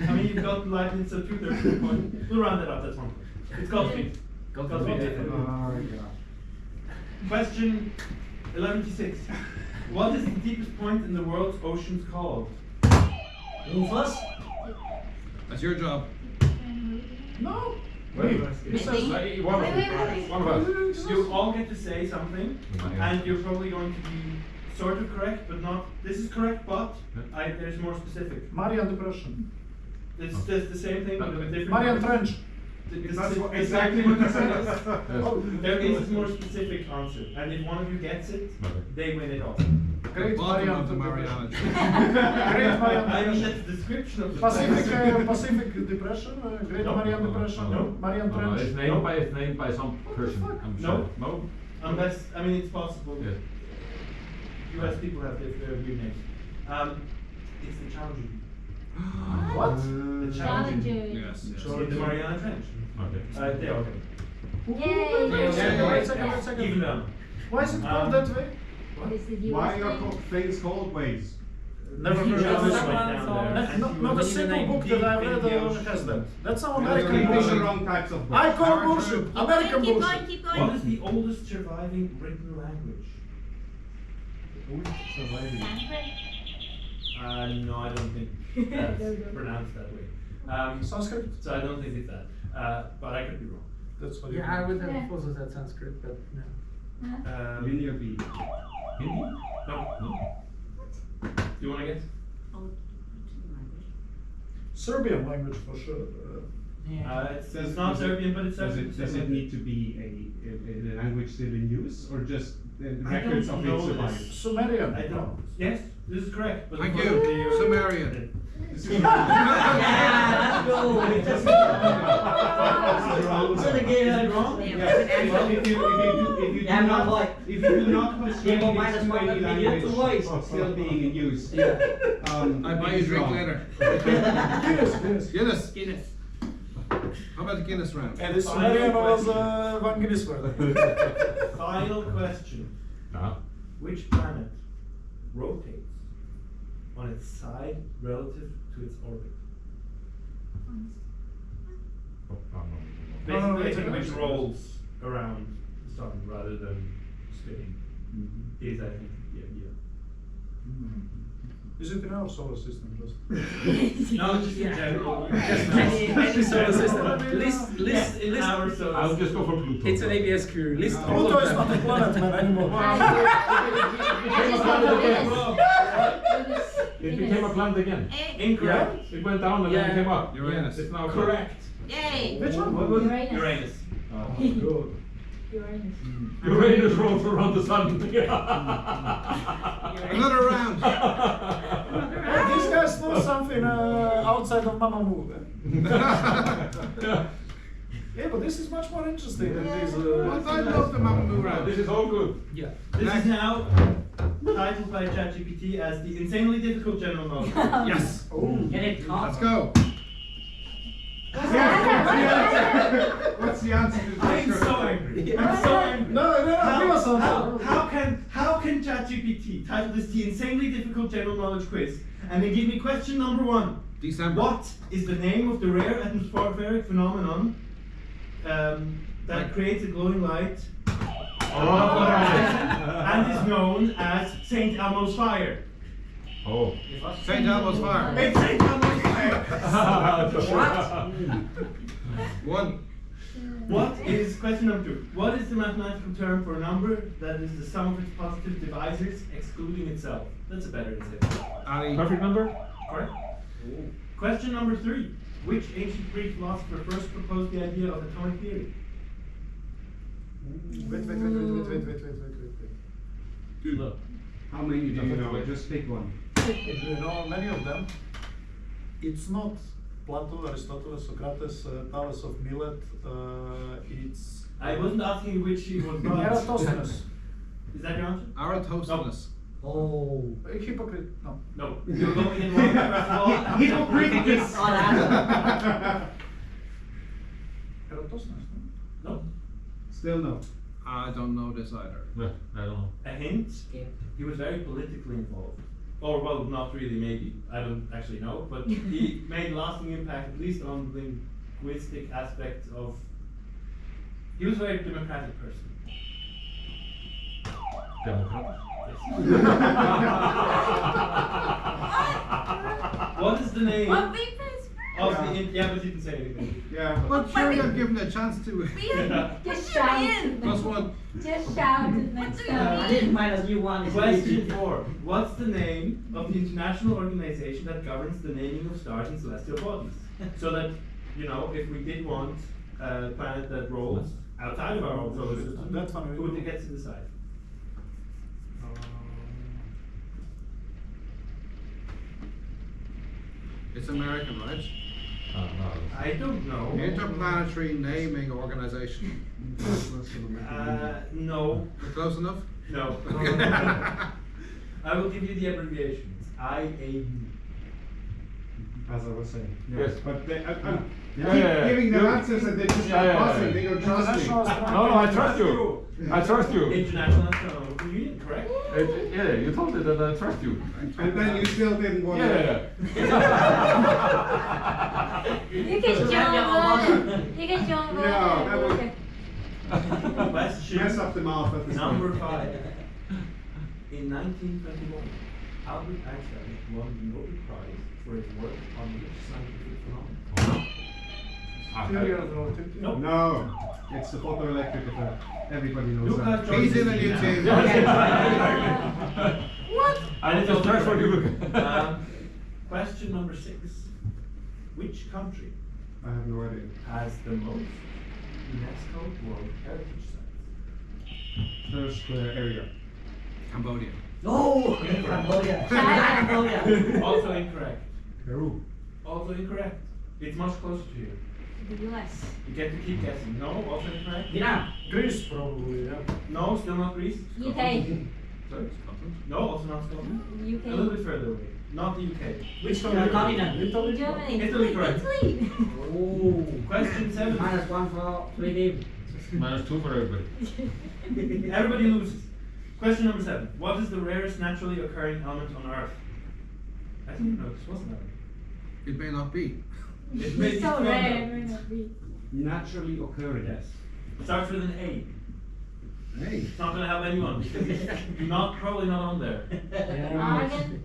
Speaker 1: I mean, you've got Leibniz, so 2/3 of a point. We'll round it up, that's 1 point. It's Godspeed. Godspeed. Question 11-6. What is the deepest point in the world's oceans called?
Speaker 7: Rufus.
Speaker 8: That's your job.
Speaker 6: No.
Speaker 2: Wait,
Speaker 5: I think-
Speaker 2: one
Speaker 5: Wait.
Speaker 2: of us.
Speaker 1: You all get to say something,
Speaker 2: Yeah.
Speaker 1: and you're probably going to be sort of correct, but not. This is correct, but there's more specific.
Speaker 6: Marian Depression.
Speaker 1: It's just the same thing, but with different.
Speaker 6: Marian
Speaker 1: words.
Speaker 6: Trench.
Speaker 3: That's exactly what I said.
Speaker 6: Oh,
Speaker 1: There is a more specific answer, and if one of you gets it, they win it all.
Speaker 6: Great
Speaker 8: Bottom
Speaker 6: Marian
Speaker 8: of the Mariana
Speaker 6: Depression.
Speaker 8: Trench.
Speaker 6: Great Marian
Speaker 1: I mean,
Speaker 6: Depression.
Speaker 1: that's the description of the
Speaker 6: Pacific Depression. Great
Speaker 1: No.
Speaker 6: Marian Depression.
Speaker 1: No.
Speaker 6: Marian
Speaker 2: It's
Speaker 6: Trench.
Speaker 2: named by some person, I'm
Speaker 1: No.
Speaker 2: sure. No?
Speaker 1: Unless, I mean, it's possible.
Speaker 2: Yes.
Speaker 1: US people have their weird names. It's the Challenger.
Speaker 6: What?
Speaker 1: The
Speaker 5: Challenger.
Speaker 1: Challenger.
Speaker 8: Yes, yes.
Speaker 1: In the Mariana Trench.
Speaker 2: Okay.
Speaker 1: There, okay.
Speaker 5: Yay.
Speaker 6: Wait a second.
Speaker 1: Even though.
Speaker 6: Why is it called that way?
Speaker 5: This is
Speaker 3: Why
Speaker 5: US
Speaker 3: are
Speaker 5: thing.
Speaker 3: things called ways?
Speaker 6: Never heard of
Speaker 1: Just
Speaker 6: this
Speaker 1: went
Speaker 6: one.
Speaker 1: down there.
Speaker 6: Not a single book that I read has that. That's how American
Speaker 3: You're reading the
Speaker 6: bullshit.
Speaker 3: wrong types of books.
Speaker 6: I call bullshit. American
Speaker 9: Keep going,
Speaker 6: bullshit.
Speaker 9: keep
Speaker 1: What
Speaker 9: going.
Speaker 1: is the oldest surviving written language? No, I don't think that's pronounced that way.
Speaker 6: Sanskrit.
Speaker 1: So I don't think it's that. But I could be wrong.
Speaker 6: That's what
Speaker 4: Yeah, I would
Speaker 5: Yeah.
Speaker 4: have also said Sanskrit, but no.
Speaker 3: Linear B.
Speaker 2: Hindi?
Speaker 1: No.
Speaker 2: No?
Speaker 1: Do you want to guess?
Speaker 6: Serbian language for sure.
Speaker 1: It's not Serbian, but it's
Speaker 3: Does
Speaker 1: Serbian.
Speaker 3: it need to be a language language still in use, or just the
Speaker 1: I
Speaker 3: records
Speaker 1: don't
Speaker 3: of
Speaker 1: know
Speaker 3: it
Speaker 1: this.
Speaker 3: survive?
Speaker 6: Sumerian.
Speaker 1: I don't. Yes, this is correct. But
Speaker 8: Thank
Speaker 1: unfortunately,
Speaker 8: you. Sumerian.
Speaker 7: Yeah, let's go.
Speaker 1: Is it wrong?
Speaker 7: Yeah.
Speaker 3: Well, if you
Speaker 7: Yeah,
Speaker 3: do
Speaker 7: not
Speaker 3: not,
Speaker 7: like-
Speaker 3: if you do not
Speaker 7: Yeah,
Speaker 3: constrain
Speaker 7: but
Speaker 3: the
Speaker 7: minus one
Speaker 3: Swahili
Speaker 7: million
Speaker 3: language
Speaker 7: to voice.
Speaker 3: still being in use.
Speaker 7: Yeah.
Speaker 8: I buy
Speaker 3: it
Speaker 8: you a
Speaker 3: is
Speaker 8: drink
Speaker 3: wrong.
Speaker 8: later.
Speaker 6: Guinness.
Speaker 8: Guinness.
Speaker 9: Guinness.
Speaker 8: How about the Guinness round?
Speaker 6: And the Sumerian was Van Guinness word.
Speaker 1: Final question.
Speaker 2: Now,
Speaker 1: Which planet rotates on its side relative to its orbit?
Speaker 2: oh, no.
Speaker 1: Basically,
Speaker 6: no,
Speaker 1: which
Speaker 6: it's-
Speaker 1: rolls around the sun rather than spinning is, I think, the idea.
Speaker 6: Is it in our solar system? Just
Speaker 1: No, just in general.
Speaker 4: Any solar system. List
Speaker 1: in our solar
Speaker 2: I'll
Speaker 1: system.
Speaker 2: just go for Pluto.
Speaker 4: It's an ABS query. List all
Speaker 6: Pluto
Speaker 4: of
Speaker 6: is not a
Speaker 4: them.
Speaker 6: planet, man, anymore.
Speaker 2: It became a planet again.
Speaker 1: Incorrect.
Speaker 2: It went down and then it came up.
Speaker 8: Uranus.
Speaker 2: It's now
Speaker 1: Correct.
Speaker 9: Yay.
Speaker 6: Which one? What was it?
Speaker 5: Uranus.
Speaker 1: Uranus.
Speaker 6: Good.
Speaker 5: Uranus.
Speaker 2: Uranus rolls around the sun.
Speaker 8: Another round.
Speaker 6: These guys know something outside of Mamamoo. Yeah, but this is much more interesting than these.
Speaker 8: Well, I love the Mamamoo
Speaker 2: This
Speaker 8: round.
Speaker 2: is all good.
Speaker 4: Yeah.
Speaker 1: This is now titled by ChatGPT as the insanely difficult general knowledge.
Speaker 8: Yes.
Speaker 7: Get it,
Speaker 8: Let's go.
Speaker 3: What's the answer to
Speaker 1: I'm
Speaker 3: this
Speaker 1: so
Speaker 3: question?
Speaker 1: angry. I'm so angry.
Speaker 6: No, give us some.
Speaker 1: How can ChatGPT title this the insanely difficult general knowledge quiz and then give me question number 1?
Speaker 8: December.
Speaker 1: What is the name of the rare atmospheric phenomenon that creates a glowing light and is known as St. Elmo's fire?
Speaker 2: Oh.
Speaker 8: St. Elmo's fire.
Speaker 1: It's St. Elmo's fire.
Speaker 8: One.
Speaker 1: What is question number 2? What is the mathematical term for a number that is the sum of its positive divisors excluding itself? That's a better example.
Speaker 8: Ali.
Speaker 2: Perfect number?
Speaker 1: Correct. Question number 3. Which ancient Greek philosopher first proposed the idea of atomic theory?
Speaker 6: Wait.
Speaker 2: Look.
Speaker 3: How many do you know? Just pick one.
Speaker 6: You know many of them. It's not Plato, Aristotle, Socrates, Thales of Milet. It's
Speaker 1: I wasn't asking you which he was not.
Speaker 6: Eratosthenes.
Speaker 1: Is that your answer?
Speaker 8: Eratosthenes.
Speaker 7: Oh.
Speaker 6: Hypocrite. No.
Speaker 1: No. You're going in wrong first of all.
Speaker 3: Hypocriticus.
Speaker 7: Oh, that's
Speaker 6: Eratosthenes. No?
Speaker 1: No.
Speaker 3: Still no.
Speaker 8: I don't know this either.
Speaker 2: Yeah, I don't know.
Speaker 1: A hint.
Speaker 7: Okay.
Speaker 1: He was very politically involved. Or well, not really, maybe. I don't actually know. But he made lasting impact, at least on the linguistic aspect of. He was a very democratic person.
Speaker 2: Democrat.
Speaker 1: What is the name
Speaker 9: What
Speaker 1: of
Speaker 9: we press?
Speaker 1: the? Yeah, but you didn't say anything.
Speaker 3: Yeah.
Speaker 8: But sure, I've given a chance to.
Speaker 5: Just shout.
Speaker 8: Plus one.
Speaker 5: Just shout next
Speaker 7: I
Speaker 5: time.
Speaker 7: didn't minus you one. It's
Speaker 1: Question
Speaker 7: easy.
Speaker 1: 4. What's the name of the international organization that governs the naming of stars and celestial bodies? So that, you know, if we did want a planet that rolls outside of our own solar system,
Speaker 6: That's one we
Speaker 1: who
Speaker 6: do.
Speaker 1: gets to decide?
Speaker 8: It's American, right?
Speaker 2: No.
Speaker 1: I don't know.
Speaker 8: Interplanetary Naming Organization.
Speaker 1: No.
Speaker 8: Close enough?
Speaker 1: No. I will give you the abbreviations. IAU.
Speaker 3: As I was saying.
Speaker 2: Yes.
Speaker 3: But they, I
Speaker 2: Yeah,
Speaker 3: keep
Speaker 2: yeah.
Speaker 3: giving them
Speaker 2: You-
Speaker 3: answers and they just
Speaker 2: Yeah, yeah,
Speaker 3: pausing.
Speaker 2: yeah.
Speaker 3: They don't trust me.
Speaker 6: International
Speaker 2: No, I trust you. I trust you.
Speaker 1: International Astronomical Union, correct?
Speaker 2: Yeah, you told it that I trust you.
Speaker 3: And then you still didn't want
Speaker 2: Yeah.
Speaker 5: You can join. You can join.
Speaker 3: No, that would-
Speaker 1: Question
Speaker 3: mess up the mouth at the
Speaker 1: number
Speaker 3: start.
Speaker 1: 5. In 1921, Albert Einstein won the Nobel Prize for his work on which scientific phenomenon?
Speaker 6: Theory of relativity.
Speaker 1: Nope.
Speaker 3: No, it's the photoelectric effect. Everybody knows
Speaker 1: Lucas
Speaker 3: that.
Speaker 1: joins
Speaker 8: He's in a
Speaker 1: the
Speaker 8: new
Speaker 1: now.
Speaker 8: team.
Speaker 1: What?
Speaker 2: I need to start for you.
Speaker 1: Question number 6. Which country
Speaker 3: I have no idea.
Speaker 1: has the most UNESCO World Heritage Sites?
Speaker 3: first area?
Speaker 8: Cambodia.
Speaker 7: No! Cambodia.
Speaker 5: China.
Speaker 7: Cambodia.
Speaker 1: Also incorrect.
Speaker 2: Peru.
Speaker 1: Also incorrect. It's much closer to you.
Speaker 5: The US.
Speaker 1: You get to keep guessing. No, also incorrect.
Speaker 7: Vietnam.
Speaker 6: Greece probably, yeah.
Speaker 1: No, still not Greece.
Speaker 5: UK.
Speaker 1: Sorry? No, also not Scotland. A little
Speaker 5: UK.
Speaker 1: bit further away. Not the UK.
Speaker 6: Which
Speaker 7: continent?
Speaker 6: Italy?
Speaker 5: Germany.
Speaker 1: Italy, correct.
Speaker 5: Italy.
Speaker 7: Oh.
Speaker 1: Question 7.
Speaker 7: -1 for 3 teams.
Speaker 2: -2 for everybody.
Speaker 1: Everybody loses. Question number 7. What is the rarest naturally occurring element on Earth? I didn't know this wasn't Earth.
Speaker 8: It may not be.
Speaker 1: It may be
Speaker 5: So
Speaker 1: stronger.
Speaker 5: rare. May not be.
Speaker 3: Naturally occurring.
Speaker 1: Yes. Starts with an A.
Speaker 8: Hey.
Speaker 1: It's not going to help anyone because it's probably not on there.
Speaker 5: Argon.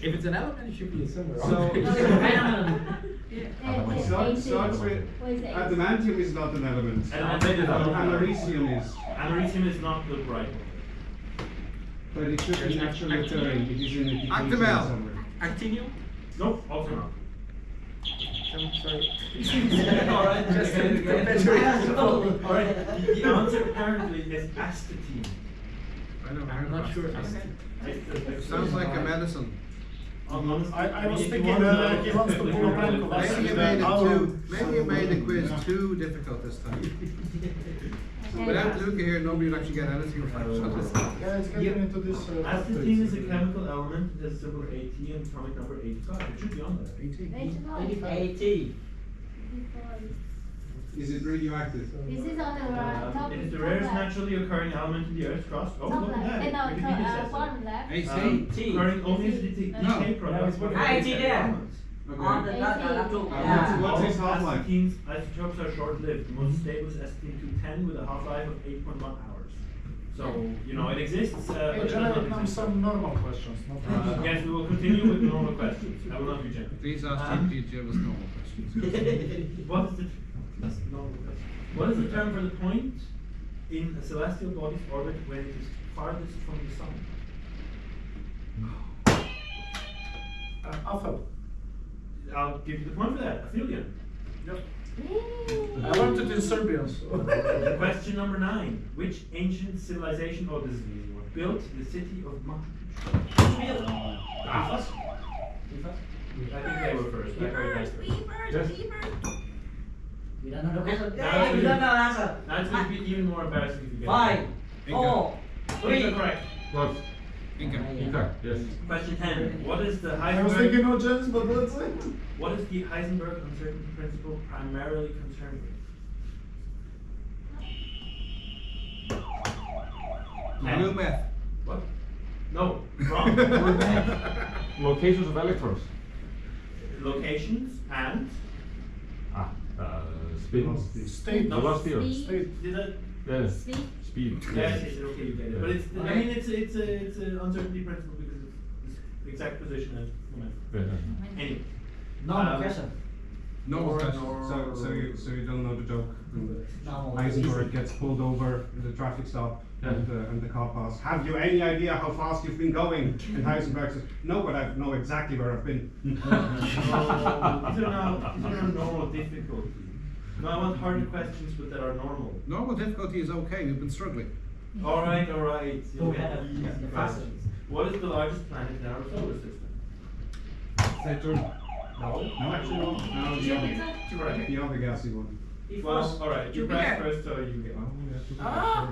Speaker 4: If it's an element, it should be somewhere.
Speaker 3: So-
Speaker 5: AC.
Speaker 3: Starts with
Speaker 5: What is it?
Speaker 3: adamantium is not an element.
Speaker 1: And I made it up.
Speaker 3: Americium is.
Speaker 1: Americium is not the right one.
Speaker 3: But it should be naturally occurring. It is in the
Speaker 8: Actimel.
Speaker 3: somewhere.
Speaker 4: Actinium?
Speaker 1: Nope, also not.
Speaker 4: Sorry.
Speaker 1: Alright,
Speaker 4: just
Speaker 1: Alright, the answer apparently is astatine.
Speaker 8: I know.
Speaker 4: I'm not sure.
Speaker 8: Sounds like a medicine.
Speaker 6: I was thinking he wants to pull a prank of us.
Speaker 8: Maybe you made it maybe you made the quiz too difficult this time. Without Luca here, nobody would actually get anything right.
Speaker 6: Yeah, it's getting into this.
Speaker 1: Astatine is a chemical element that has symbol AT and atomic number 85. It should be on there.
Speaker 7: 80.
Speaker 3: Is it radioactive?
Speaker 5: This is on the top.
Speaker 1: It is the rarest naturally occurring element in the Earth's crust. Oh,
Speaker 5: Top
Speaker 1: look at
Speaker 5: left.
Speaker 1: that.
Speaker 5: No,
Speaker 1: Wikipedia says so.
Speaker 5: bottom left.
Speaker 8: AC.
Speaker 1: Occurring only as decay products.
Speaker 5: No.
Speaker 7: AT there.
Speaker 3: Okay.
Speaker 7: On the
Speaker 3: What's its half-life?
Speaker 1: Asatine's isotopes are short-lived. The most stable is astatine-210 with a half-life of 8.1 hours. So, you know, it exists, but
Speaker 6: Hey,
Speaker 1: it does
Speaker 6: generate
Speaker 1: not
Speaker 6: now
Speaker 1: exist.
Speaker 6: some normal questions. Not
Speaker 1: Yes, we will continue with normal questions. I will not be generous.
Speaker 8: Please ask GP to give us normal questions.
Speaker 1: What is the that's normal question. What is the term for the point in a celestial body's orbit when it is farthest from the sun?
Speaker 6: Alpha.
Speaker 1: I'll give you the point for that. Aphelion.
Speaker 6: Yep. I learned it in Serbian. So.
Speaker 1: Question number 9. Which ancient civilization, oh, this is an easy one, built the city of Machu Picchu? Ifas? I think they were first. I heard that first.
Speaker 7: We don't know the question.
Speaker 1: Now
Speaker 7: Hey, we
Speaker 1: it's
Speaker 7: don't know the answer.
Speaker 1: Now it's going to be even more embarrassing if you get it.
Speaker 7: 5, 4,
Speaker 1: Inca
Speaker 7: 3.
Speaker 1: correct.
Speaker 2: What?
Speaker 8: Inca.
Speaker 2: Inca, yes.
Speaker 1: Question 10. What is the
Speaker 6: I was thinking
Speaker 1: Heisenberg?
Speaker 6: no chance, but that's it.
Speaker 1: What is the Heisenberg uncertainty principle primarily concerned with?
Speaker 8: Blue meth.
Speaker 1: What? No, wrong.
Speaker 2: Locations of electrons.
Speaker 1: Locations and
Speaker 2: Spin.
Speaker 6: State.
Speaker 2: Velocity or
Speaker 5: Speed.
Speaker 6: State.
Speaker 1: did that?
Speaker 2: yes.
Speaker 5: Speed.
Speaker 2: Speed.
Speaker 1: Yes, yes, okay, you get it. But it's I
Speaker 7: Okay.
Speaker 1: mean it's an uncertainty principle because it's exact position and momentum.
Speaker 2: Yeah.
Speaker 1: Anyway.
Speaker 7: Normal question.
Speaker 8: Normal question.
Speaker 3: So you don't know the joke.
Speaker 7: Normal.
Speaker 3: Heisenberg gets pulled over at the traffic stop and the car passes. Have you any idea how fast you've been going? And Heisenberg says, no, but I know exactly where I've been.
Speaker 1: These are not normal difficulty. No, I want harder questions but that are normal.
Speaker 8: Normal difficulty is okay, we've been struggling.
Speaker 1: Alright.
Speaker 7: Go ahead.
Speaker 1: The questions. What is the largest planet in our solar system?
Speaker 3: Saturn.
Speaker 1: No.
Speaker 3: No, actually no. No, the other gassy one.
Speaker 1: Well, alright, you press first so you get one.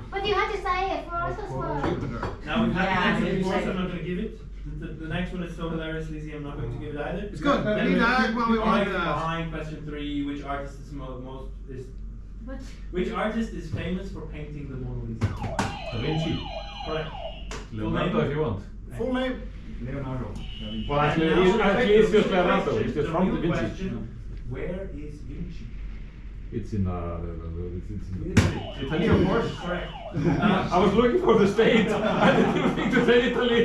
Speaker 5: But you had to say it first as well.
Speaker 8: Jupiter.
Speaker 1: Now we've had
Speaker 7: Yeah,
Speaker 1: the answer
Speaker 7: you
Speaker 1: before,
Speaker 7: said
Speaker 1: so I'm not going to give it. The next one is so hilariously easy, I'm not going to give it either.
Speaker 8: It's good.
Speaker 1: Then
Speaker 8: We need to ask what we want to ask.
Speaker 1: behind question 3, which artist
Speaker 5: But
Speaker 1: which artist is famous for painting the Mona Lisa?
Speaker 2: Da Vinci.
Speaker 1: Correct.
Speaker 2: Leonardo if you want.
Speaker 6: Full name.
Speaker 3: Leonardo.
Speaker 2: Well, actually,
Speaker 1: And now
Speaker 2: it's just
Speaker 1: the
Speaker 2: Leonardo.
Speaker 1: question,
Speaker 2: It's just
Speaker 1: the
Speaker 2: from Da
Speaker 1: real
Speaker 2: Vinci.
Speaker 1: question, where is Vinci?
Speaker 2: It's in
Speaker 1: In Italy, of course. Correct.
Speaker 2: I was looking for the state. I didn't think to say Italy.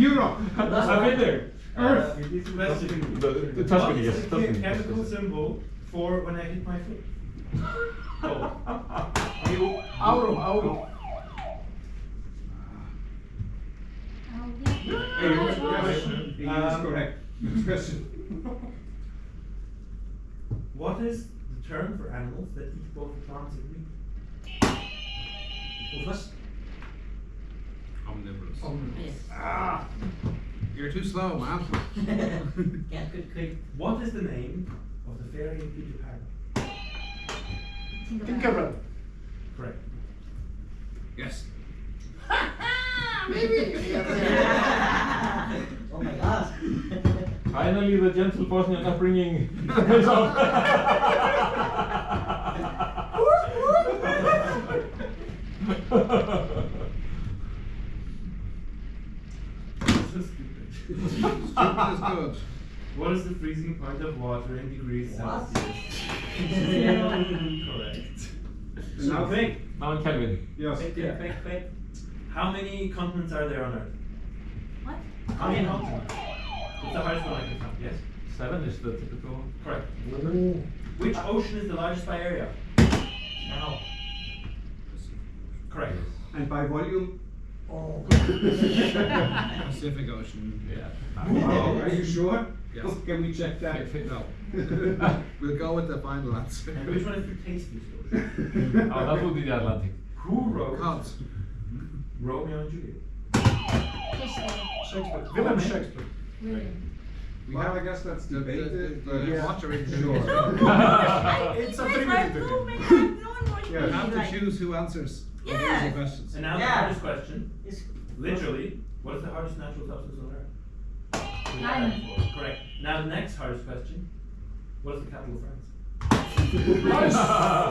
Speaker 3: Europe.
Speaker 2: I've been there.
Speaker 1: Earth. This question.
Speaker 2: The Tuscany,
Speaker 1: What
Speaker 2: yes.
Speaker 1: is the
Speaker 2: Tuscany.
Speaker 1: chemical symbol for when I hit my foot? Oh.
Speaker 6: Aurum.
Speaker 5: oh, yeah.
Speaker 3: He is correct. Next question.
Speaker 1: What is the term for animals that eat both plants and meat?
Speaker 7: Rufus.
Speaker 8: Omnivorous.
Speaker 9: Yes.
Speaker 6: Ah,
Speaker 8: You're too slow, man.
Speaker 7: Get good quick.
Speaker 1: What is the name of the fairy in Peter Pan?
Speaker 6: Tinkerbell.
Speaker 1: Correct.
Speaker 8: Yes.
Speaker 7: Oh my god.
Speaker 2: Finally, the gentle Bosnian upbringing pays off.
Speaker 1: So stupid.
Speaker 8: Stupid is good.
Speaker 1: What is the freezing point of water in degrees
Speaker 7: What?
Speaker 1: Celsius? Correct.
Speaker 3: Now-
Speaker 1: Quick.
Speaker 2: Now in Kelvin.
Speaker 3: Yes.
Speaker 7: Quick.
Speaker 1: How many continents are there on Earth?
Speaker 9: What?
Speaker 1: How many continents? It's the hardest one I can count. Yes.
Speaker 2: 7 is the typical.
Speaker 1: Correct. Which ocean is the largest by area?
Speaker 7: Now.
Speaker 1: Correct.
Speaker 3: And by volume?
Speaker 7: Oh.
Speaker 8: Pacific Ocean.
Speaker 2: Yeah.
Speaker 3: Oh, are you sure?
Speaker 8: Yes.
Speaker 3: Can we check that?
Speaker 8: No. We'll go with the final answer.
Speaker 1: And which one is the tastiest ocean?
Speaker 2: Oh, that would be the Atlantic.
Speaker 1: Who wrote
Speaker 8: Cod.
Speaker 1: Romeo and Juliet?
Speaker 6: Shakespeare. William Shakespeare.
Speaker 8: We
Speaker 3: Well,
Speaker 8: have
Speaker 3: I guess that's
Speaker 8: the
Speaker 3: debated, but
Speaker 8: the
Speaker 3: yeah.
Speaker 8: water in
Speaker 3: Sure.
Speaker 6: It's a
Speaker 9: I've
Speaker 6: trivia
Speaker 9: so
Speaker 6: game.
Speaker 9: many, I've known what
Speaker 3: Yeah.
Speaker 8: You
Speaker 9: you
Speaker 8: have to
Speaker 9: like.
Speaker 8: choose who answers. all the
Speaker 9: Yes.
Speaker 8: easy questions.
Speaker 1: And now the
Speaker 7: Yeah.
Speaker 1: hardest question.
Speaker 7: It's
Speaker 1: Literally, what is the hardest natural substance on Earth? We had
Speaker 5: Diamond.
Speaker 1: that before. Correct. Now the next hardest question. What is the capital of France?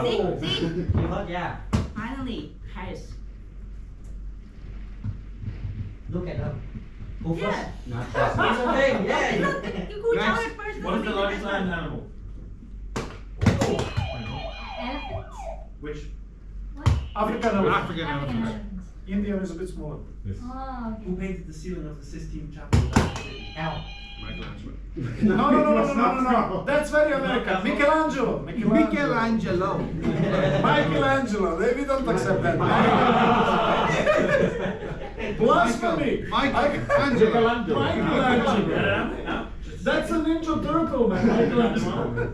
Speaker 9: See?
Speaker 7: you got yeah.
Speaker 9: Finally, Paris.
Speaker 7: Look at them. Rufus.
Speaker 9: Yeah.
Speaker 3: Not
Speaker 7: It's
Speaker 3: possible.
Speaker 7: a thing, yeah.
Speaker 9: You could tell
Speaker 8: Next.
Speaker 9: it first.
Speaker 1: What is the largest land animal?
Speaker 5: Elephant.
Speaker 1: Which?
Speaker 5: What?
Speaker 6: African elephant.
Speaker 8: African elephant.
Speaker 6: India is a bit smaller.
Speaker 2: Yes.
Speaker 5: Oh,
Speaker 1: Who
Speaker 5: okay.
Speaker 1: painted the ceiling of the Sistine Chapel of Vatican City?
Speaker 7: L.
Speaker 8: Michelangelo.
Speaker 6: No. That's very American. Michelangelo.
Speaker 8: Michelangelo.
Speaker 6: Michelangelo. We don't accept that. Blasphemy.
Speaker 8: Michelangelo.
Speaker 6: Michelangelo.
Speaker 1: No, just
Speaker 6: That's a Ninja Turtle, man. Michelangelo.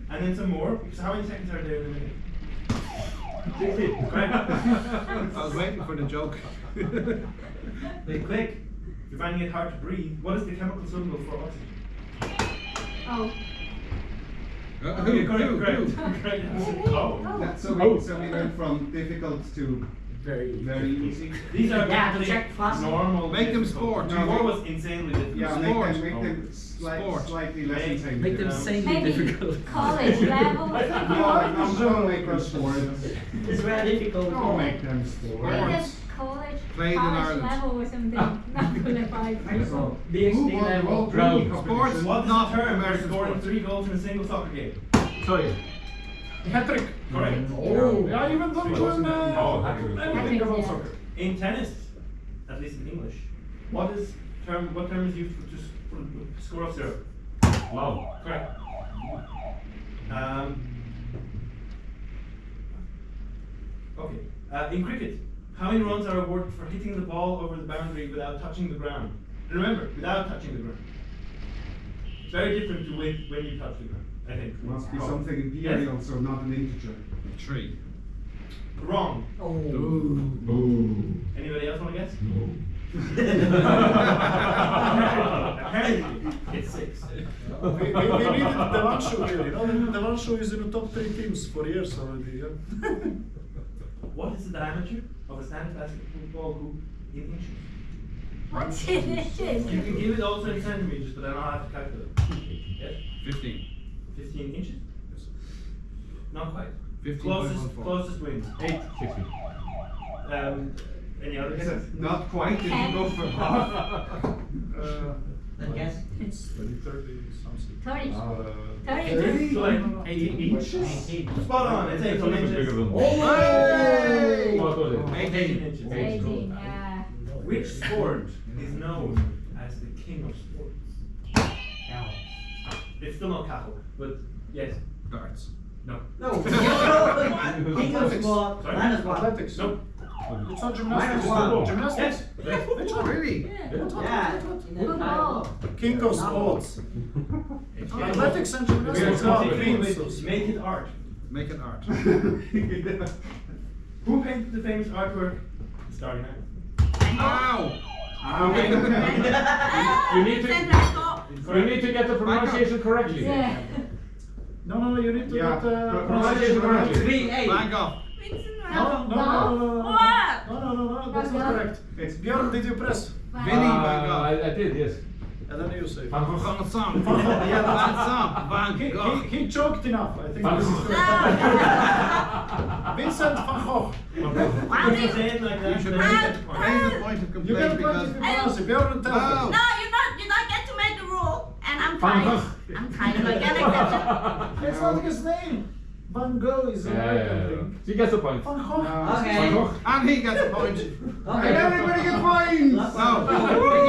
Speaker 1: And then some more. Because how many seconds are there in a minute? 60. Correct.
Speaker 8: I was waiting for the joke.
Speaker 7: Be quick.
Speaker 1: You're finding it hard to breathe. What is the chemical symbol for oxygen?
Speaker 5: Oh.
Speaker 1: Okay, correct. Correct. Oh.
Speaker 3: That- so we went from difficult to
Speaker 1: Very
Speaker 3: very easy.
Speaker 1: These are
Speaker 7: Yeah,
Speaker 1: completely
Speaker 7: check fast.
Speaker 1: normal.
Speaker 8: Make them
Speaker 1: difficult.
Speaker 8: sport.
Speaker 1: Before was insanely difficult.
Speaker 3: Yeah,
Speaker 8: Sport.
Speaker 3: make them
Speaker 8: Sport.
Speaker 3: slightly less
Speaker 1: Make-
Speaker 3: insane.
Speaker 4: Make them
Speaker 1: Um,
Speaker 4: insanely
Speaker 5: Maybe
Speaker 4: difficult.
Speaker 5: college level.
Speaker 6: I think
Speaker 3: No,
Speaker 6: you like
Speaker 3: I'm
Speaker 6: this
Speaker 3: gonna
Speaker 6: general
Speaker 3: make them sport.
Speaker 7: It's very difficult.
Speaker 3: Don't make them
Speaker 5: Maybe
Speaker 3: sport.
Speaker 5: that's college,
Speaker 8: Played in
Speaker 5: college
Speaker 8: Ireland.
Speaker 5: level or something. Not qualified.
Speaker 3: So,
Speaker 7: BXD
Speaker 3: who won the
Speaker 7: level.
Speaker 3: World
Speaker 2: Ground.
Speaker 3: Rugby
Speaker 8: Sports.
Speaker 3: competition?
Speaker 1: What is
Speaker 8: Not
Speaker 1: the term for
Speaker 8: American
Speaker 1: scoring
Speaker 8: sports.
Speaker 1: 3 goals in a single soccer game?
Speaker 2: Sorry.
Speaker 6: Hat-trick.
Speaker 1: Correct.
Speaker 6: Oh, I even don't learn
Speaker 2: Oh, hat-trick.
Speaker 6: anything about
Speaker 5: Yeah.
Speaker 6: soccer.
Speaker 1: In tennis, at least in English, what term is used for score of 0?
Speaker 2: Love.
Speaker 1: Correct. Okay. In cricket, how many runs are awarded for hitting the ball over the boundary without touching the ground? And remember, without touching the ground. It's very different to when you touch the ground, I think.
Speaker 3: Must be
Speaker 1: Oh.
Speaker 3: something imperial, so not an integer.
Speaker 8: 3.
Speaker 1: Wrong.
Speaker 7: Oh.
Speaker 2: Ooh.
Speaker 1: Anybody else want to guess?
Speaker 2: No.
Speaker 1: Apparently, it's 6.
Speaker 6: We needed Devanshu here. You know, Devanshu is in the top 3 teams for years already. Yeah?
Speaker 1: What is the diameter of a standard basketball hoop in inches?
Speaker 5: What's in
Speaker 1: You
Speaker 5: it?
Speaker 1: can give it also in centimeters, but then I'll have to calculate. Yes?
Speaker 8: 15.
Speaker 1: 15 inches?
Speaker 8: Yes.
Speaker 1: Not quite.
Speaker 8: 15.14.
Speaker 1: Closest wins.
Speaker 2: 8, 60.
Speaker 1: Any other guesses?
Speaker 3: Not quite, if you go for half.
Speaker 7: Then guess.
Speaker 6: It's 30 something.
Speaker 5: 30.
Speaker 3: Uh,
Speaker 5: 30.
Speaker 1: So like 18 inches?
Speaker 7: 18.
Speaker 1: Spot on, it's 18
Speaker 2: Something
Speaker 1: inches.
Speaker 2: bigger than
Speaker 8: Hey!
Speaker 2: What was it?
Speaker 1: 18 inches.
Speaker 5: 18, yeah.
Speaker 1: Which sport is known as the king of sports?
Speaker 7: L.
Speaker 1: It's still not cattle, but yes.
Speaker 8: Darts.
Speaker 1: No.
Speaker 7: No. King of sport.
Speaker 1: Sorry?
Speaker 7: Minus one.
Speaker 6: Athletics.
Speaker 1: Nope.
Speaker 6: It's not gymnastics.
Speaker 7: Minus one.
Speaker 6: Gymnastics.
Speaker 1: Yes.
Speaker 6: Which one?
Speaker 8: Really?
Speaker 7: Yeah. In the
Speaker 5: Football.
Speaker 6: King of sports. Athletics and
Speaker 1: We are
Speaker 6: gymnastics are
Speaker 1: continuing
Speaker 6: twins.
Speaker 1: with make it art.
Speaker 8: Make an art.
Speaker 1: Who painted the famous artwork Starry Night?
Speaker 8: Ow!
Speaker 1: Okay.
Speaker 2: You need to- You need to get the pronunciation correctly.
Speaker 5: Yeah.
Speaker 6: No, you need to
Speaker 3: Yeah.
Speaker 6: get the
Speaker 2: Pronunciation correctly.
Speaker 7: 3-8.
Speaker 8: Van Gogh.
Speaker 6: No,
Speaker 9: What?
Speaker 6: no, that's not correct.
Speaker 5: It's
Speaker 6: Björn, did you press?
Speaker 8: Vinny Van Gogh.
Speaker 2: I did, yes.
Speaker 6: And then you say.
Speaker 2: Van Gogh.
Speaker 8: Van Song.
Speaker 6: Yeah,
Speaker 8: Van Song. Van Gogh.
Speaker 6: He choked enough, I think.
Speaker 2: Van
Speaker 6: this is
Speaker 2: Gogh.
Speaker 6: correct. Vincent van Gogh.
Speaker 1: If you say it like
Speaker 8: You
Speaker 1: that,
Speaker 8: should
Speaker 1: then
Speaker 8: raise
Speaker 1: you get
Speaker 8: the
Speaker 1: the point.
Speaker 8: raise the point of
Speaker 6: You
Speaker 8: complaint
Speaker 6: get a point
Speaker 8: because.
Speaker 6: if you pronounce it. Björn, tell
Speaker 8: Oh.
Speaker 6: me.
Speaker 9: No, you don't get to make the rule. And I'm
Speaker 2: Van
Speaker 9: trying.
Speaker 2: Gogh.
Speaker 9: I'm trying to get it.
Speaker 6: It's not his name. Van Gogh is American thing.
Speaker 2: She gets the point.
Speaker 6: Van Gogh.
Speaker 2: Van
Speaker 7: Okay.
Speaker 2: Gogh.
Speaker 8: And he gets a point.
Speaker 3: And everybody gets points!
Speaker 8: No, he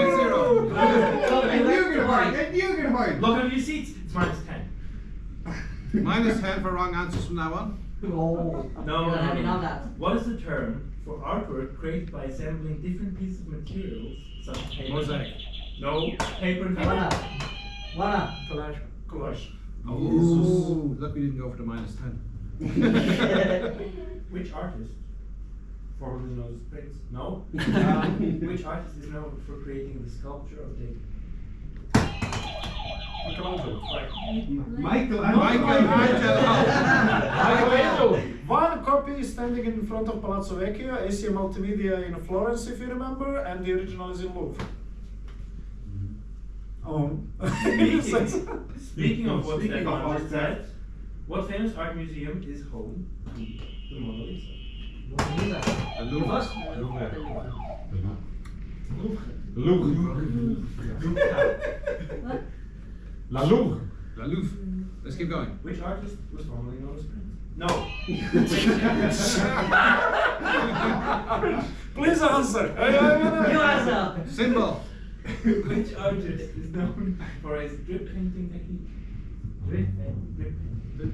Speaker 8: gets 0.
Speaker 3: And you get a point! And you get a point!
Speaker 1: Look at your seats, it's minus 10.
Speaker 8: Minus 10 for wrong answers from now on.
Speaker 7: Oh.
Speaker 1: No,
Speaker 7: You're not having all that.
Speaker 1: What is the term for artwork created by assembling different pieces of materials such as paper?
Speaker 8: Mosaic.
Speaker 1: No, paper and
Speaker 7: One
Speaker 1: paper.
Speaker 7: up. One up.
Speaker 6: Collage. Collage.
Speaker 8: Oh, look, we didn't go for the minus 10.
Speaker 1: Which artist, formerly known as Prince? No. Which artist is known for creating the sculpture of David? Michelangelo. Right.
Speaker 3: Michelangelo.
Speaker 2: Michelangelo.
Speaker 6: One copy is standing in front of Palazzo Vecchio, ACM Multimedia in Florence, if you remember, and the original is in Louvre. Oh.
Speaker 1: Speaking of what
Speaker 3: Speaking
Speaker 1: Stefan
Speaker 3: of
Speaker 1: just
Speaker 3: art,
Speaker 1: said, what famous art museum is home to the Mona Lisa?
Speaker 8: The Louvre.
Speaker 2: Louvre. La Louvre.
Speaker 8: La Louvre. Let's keep going.
Speaker 1: Which artist was formerly known as Prince? No.
Speaker 6: Please answer.
Speaker 7: You answer.
Speaker 8: Symbol.
Speaker 1: Which artist is known for his drip painting technique? Drip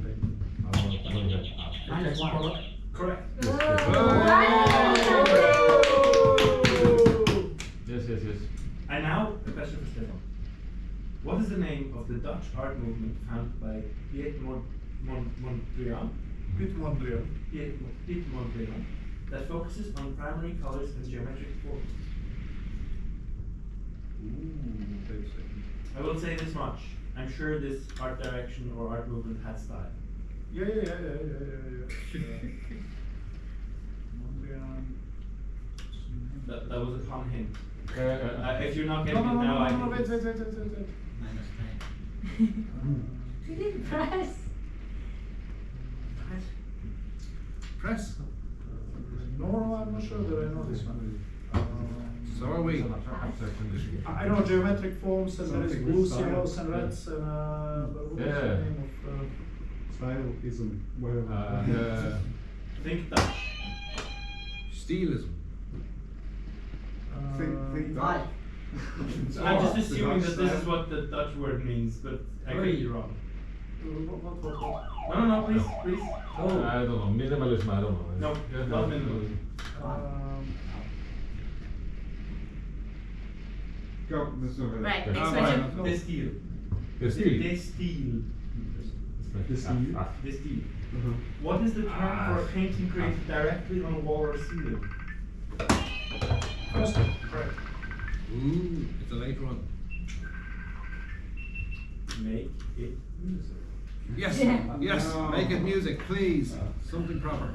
Speaker 1: painting.
Speaker 7: Minus 1.
Speaker 1: Correct.
Speaker 2: Yes.
Speaker 1: And now a question for Stefan. What is the name of the Dutch art movement founded by Piet Mondrian?
Speaker 6: Piet Mondrian.
Speaker 1: Piet Mondrian, that focuses on primary colors and geometric forms. I will say this much. I'm sure this art direction or art movement had style.
Speaker 6: Yeah. Mondrian.
Speaker 1: That was a fun hint.
Speaker 2: Uh,
Speaker 1: If you're not getting it now, I
Speaker 6: No,
Speaker 1: think
Speaker 6: wait.
Speaker 1: it's-
Speaker 7: Minus 10.
Speaker 5: You didn't press.
Speaker 8: Press.
Speaker 6: No, I'm not sure that I know this one.
Speaker 8: So are we.
Speaker 6: I know geometric forms and there is
Speaker 3: Something with
Speaker 6: blues,
Speaker 3: style.
Speaker 6: yellows and reds and but what is
Speaker 2: Yeah.
Speaker 6: the name of
Speaker 3: Stylism, whatever.
Speaker 1: think Dutch.
Speaker 8: Steelism.
Speaker 3: Think
Speaker 7: Five.
Speaker 1: I'm just assuming that this is what the Dutch word means, but I could be wrong.
Speaker 6: what?
Speaker 1: No, please.
Speaker 2: I don't know. Minimalism, I don't know.
Speaker 1: No, not minimalism.
Speaker 3: Go, let's go.
Speaker 9: Right,
Speaker 2: Okay.
Speaker 9: next
Speaker 8: Ah,
Speaker 9: question.
Speaker 8: right.
Speaker 1: Des style.
Speaker 2: The steel.
Speaker 1: Des style.
Speaker 3: The steel.
Speaker 1: Des style. What is the term for a painting created directly on a wall or ceiling?
Speaker 6: First,
Speaker 1: Correct.
Speaker 8: Ooh, it's a late one.
Speaker 1: Make it music.
Speaker 8: Yes,
Speaker 5: Yeah.
Speaker 8: yes,
Speaker 3: No.
Speaker 8: make it music, please. Something proper.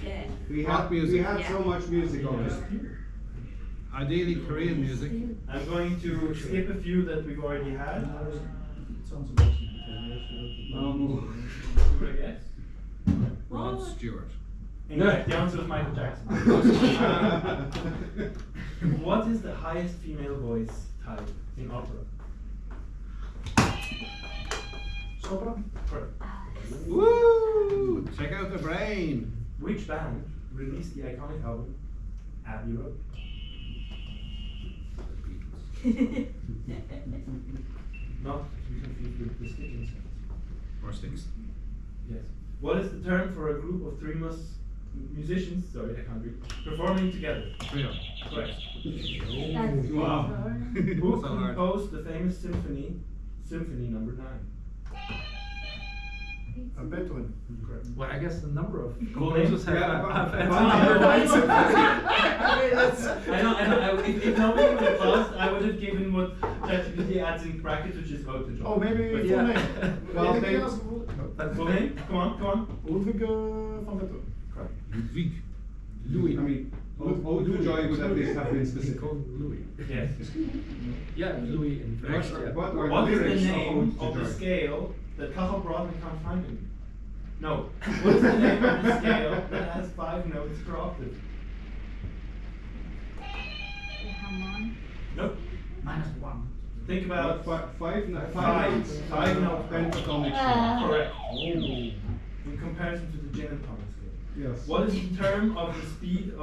Speaker 9: Yeah.
Speaker 3: We
Speaker 8: Rock
Speaker 3: had
Speaker 8: music.
Speaker 3: so much music on this.
Speaker 8: Ideally Korean music.
Speaker 1: I'm going to skip a few that we've already had.
Speaker 6: sounds amazing.
Speaker 1: Who would I guess?
Speaker 8: Rod Stewart.
Speaker 1: Incorrect. The answer was Michael Jackson. What is the highest female voice type in opera?
Speaker 6: Sopra?
Speaker 1: Correct.
Speaker 8: Woo! Check out the brain.
Speaker 1: Which band released the iconic album Abbey Road? Not to be confused with the Sticking Stones.
Speaker 8: Or sticks.
Speaker 1: Yes. What is the term for a group of three musicians? Sorry, I can't read. Performing together.
Speaker 8: Trio.
Speaker 1: Correct.
Speaker 5: That's
Speaker 8: Wow.
Speaker 1: Who
Speaker 8: So hard.
Speaker 1: composed the famous symphony Number 9?
Speaker 6: Beethoven. Correct.
Speaker 4: Well, I guess the number of
Speaker 1: Cool
Speaker 4: composers
Speaker 1: name.
Speaker 4: have
Speaker 3: Yeah,
Speaker 1: I know. If nobody would have buzzed, I would have given what ChatGPT adds in brackets, which is Ode to Joy.
Speaker 6: Oh, maybe
Speaker 1: But
Speaker 6: full
Speaker 1: yeah.
Speaker 6: name.
Speaker 3: Well,
Speaker 6: Anything
Speaker 3: they-
Speaker 6: else?
Speaker 1: Full name? Come on.
Speaker 6: Ludwig van Beethoven.
Speaker 1: Correct.
Speaker 4: Ludwig. Louis.
Speaker 3: I mean, Ode to Joy would at least have been
Speaker 4: He
Speaker 3: specific.
Speaker 4: called Louis.
Speaker 1: Yes.
Speaker 4: Yeah, Louis in French. Yeah.
Speaker 3: What are
Speaker 1: What
Speaker 3: the
Speaker 1: is
Speaker 3: lyrics
Speaker 1: the
Speaker 3: of
Speaker 1: name
Speaker 3: Ode to
Speaker 1: of the
Speaker 3: Joy?
Speaker 1: scale that Cathal Brodman can't find him? No. What is the name of the scale that has 5 notes per octave?
Speaker 5: Hammond.
Speaker 1: Nope.
Speaker 7: -1.
Speaker 1: Think about
Speaker 3: Five
Speaker 1: Five notes.
Speaker 3: pentatonic scale.
Speaker 1: correct. In comparison to the gin and tonic scale.
Speaker 3: Yes.
Speaker 1: What is the term of the speed of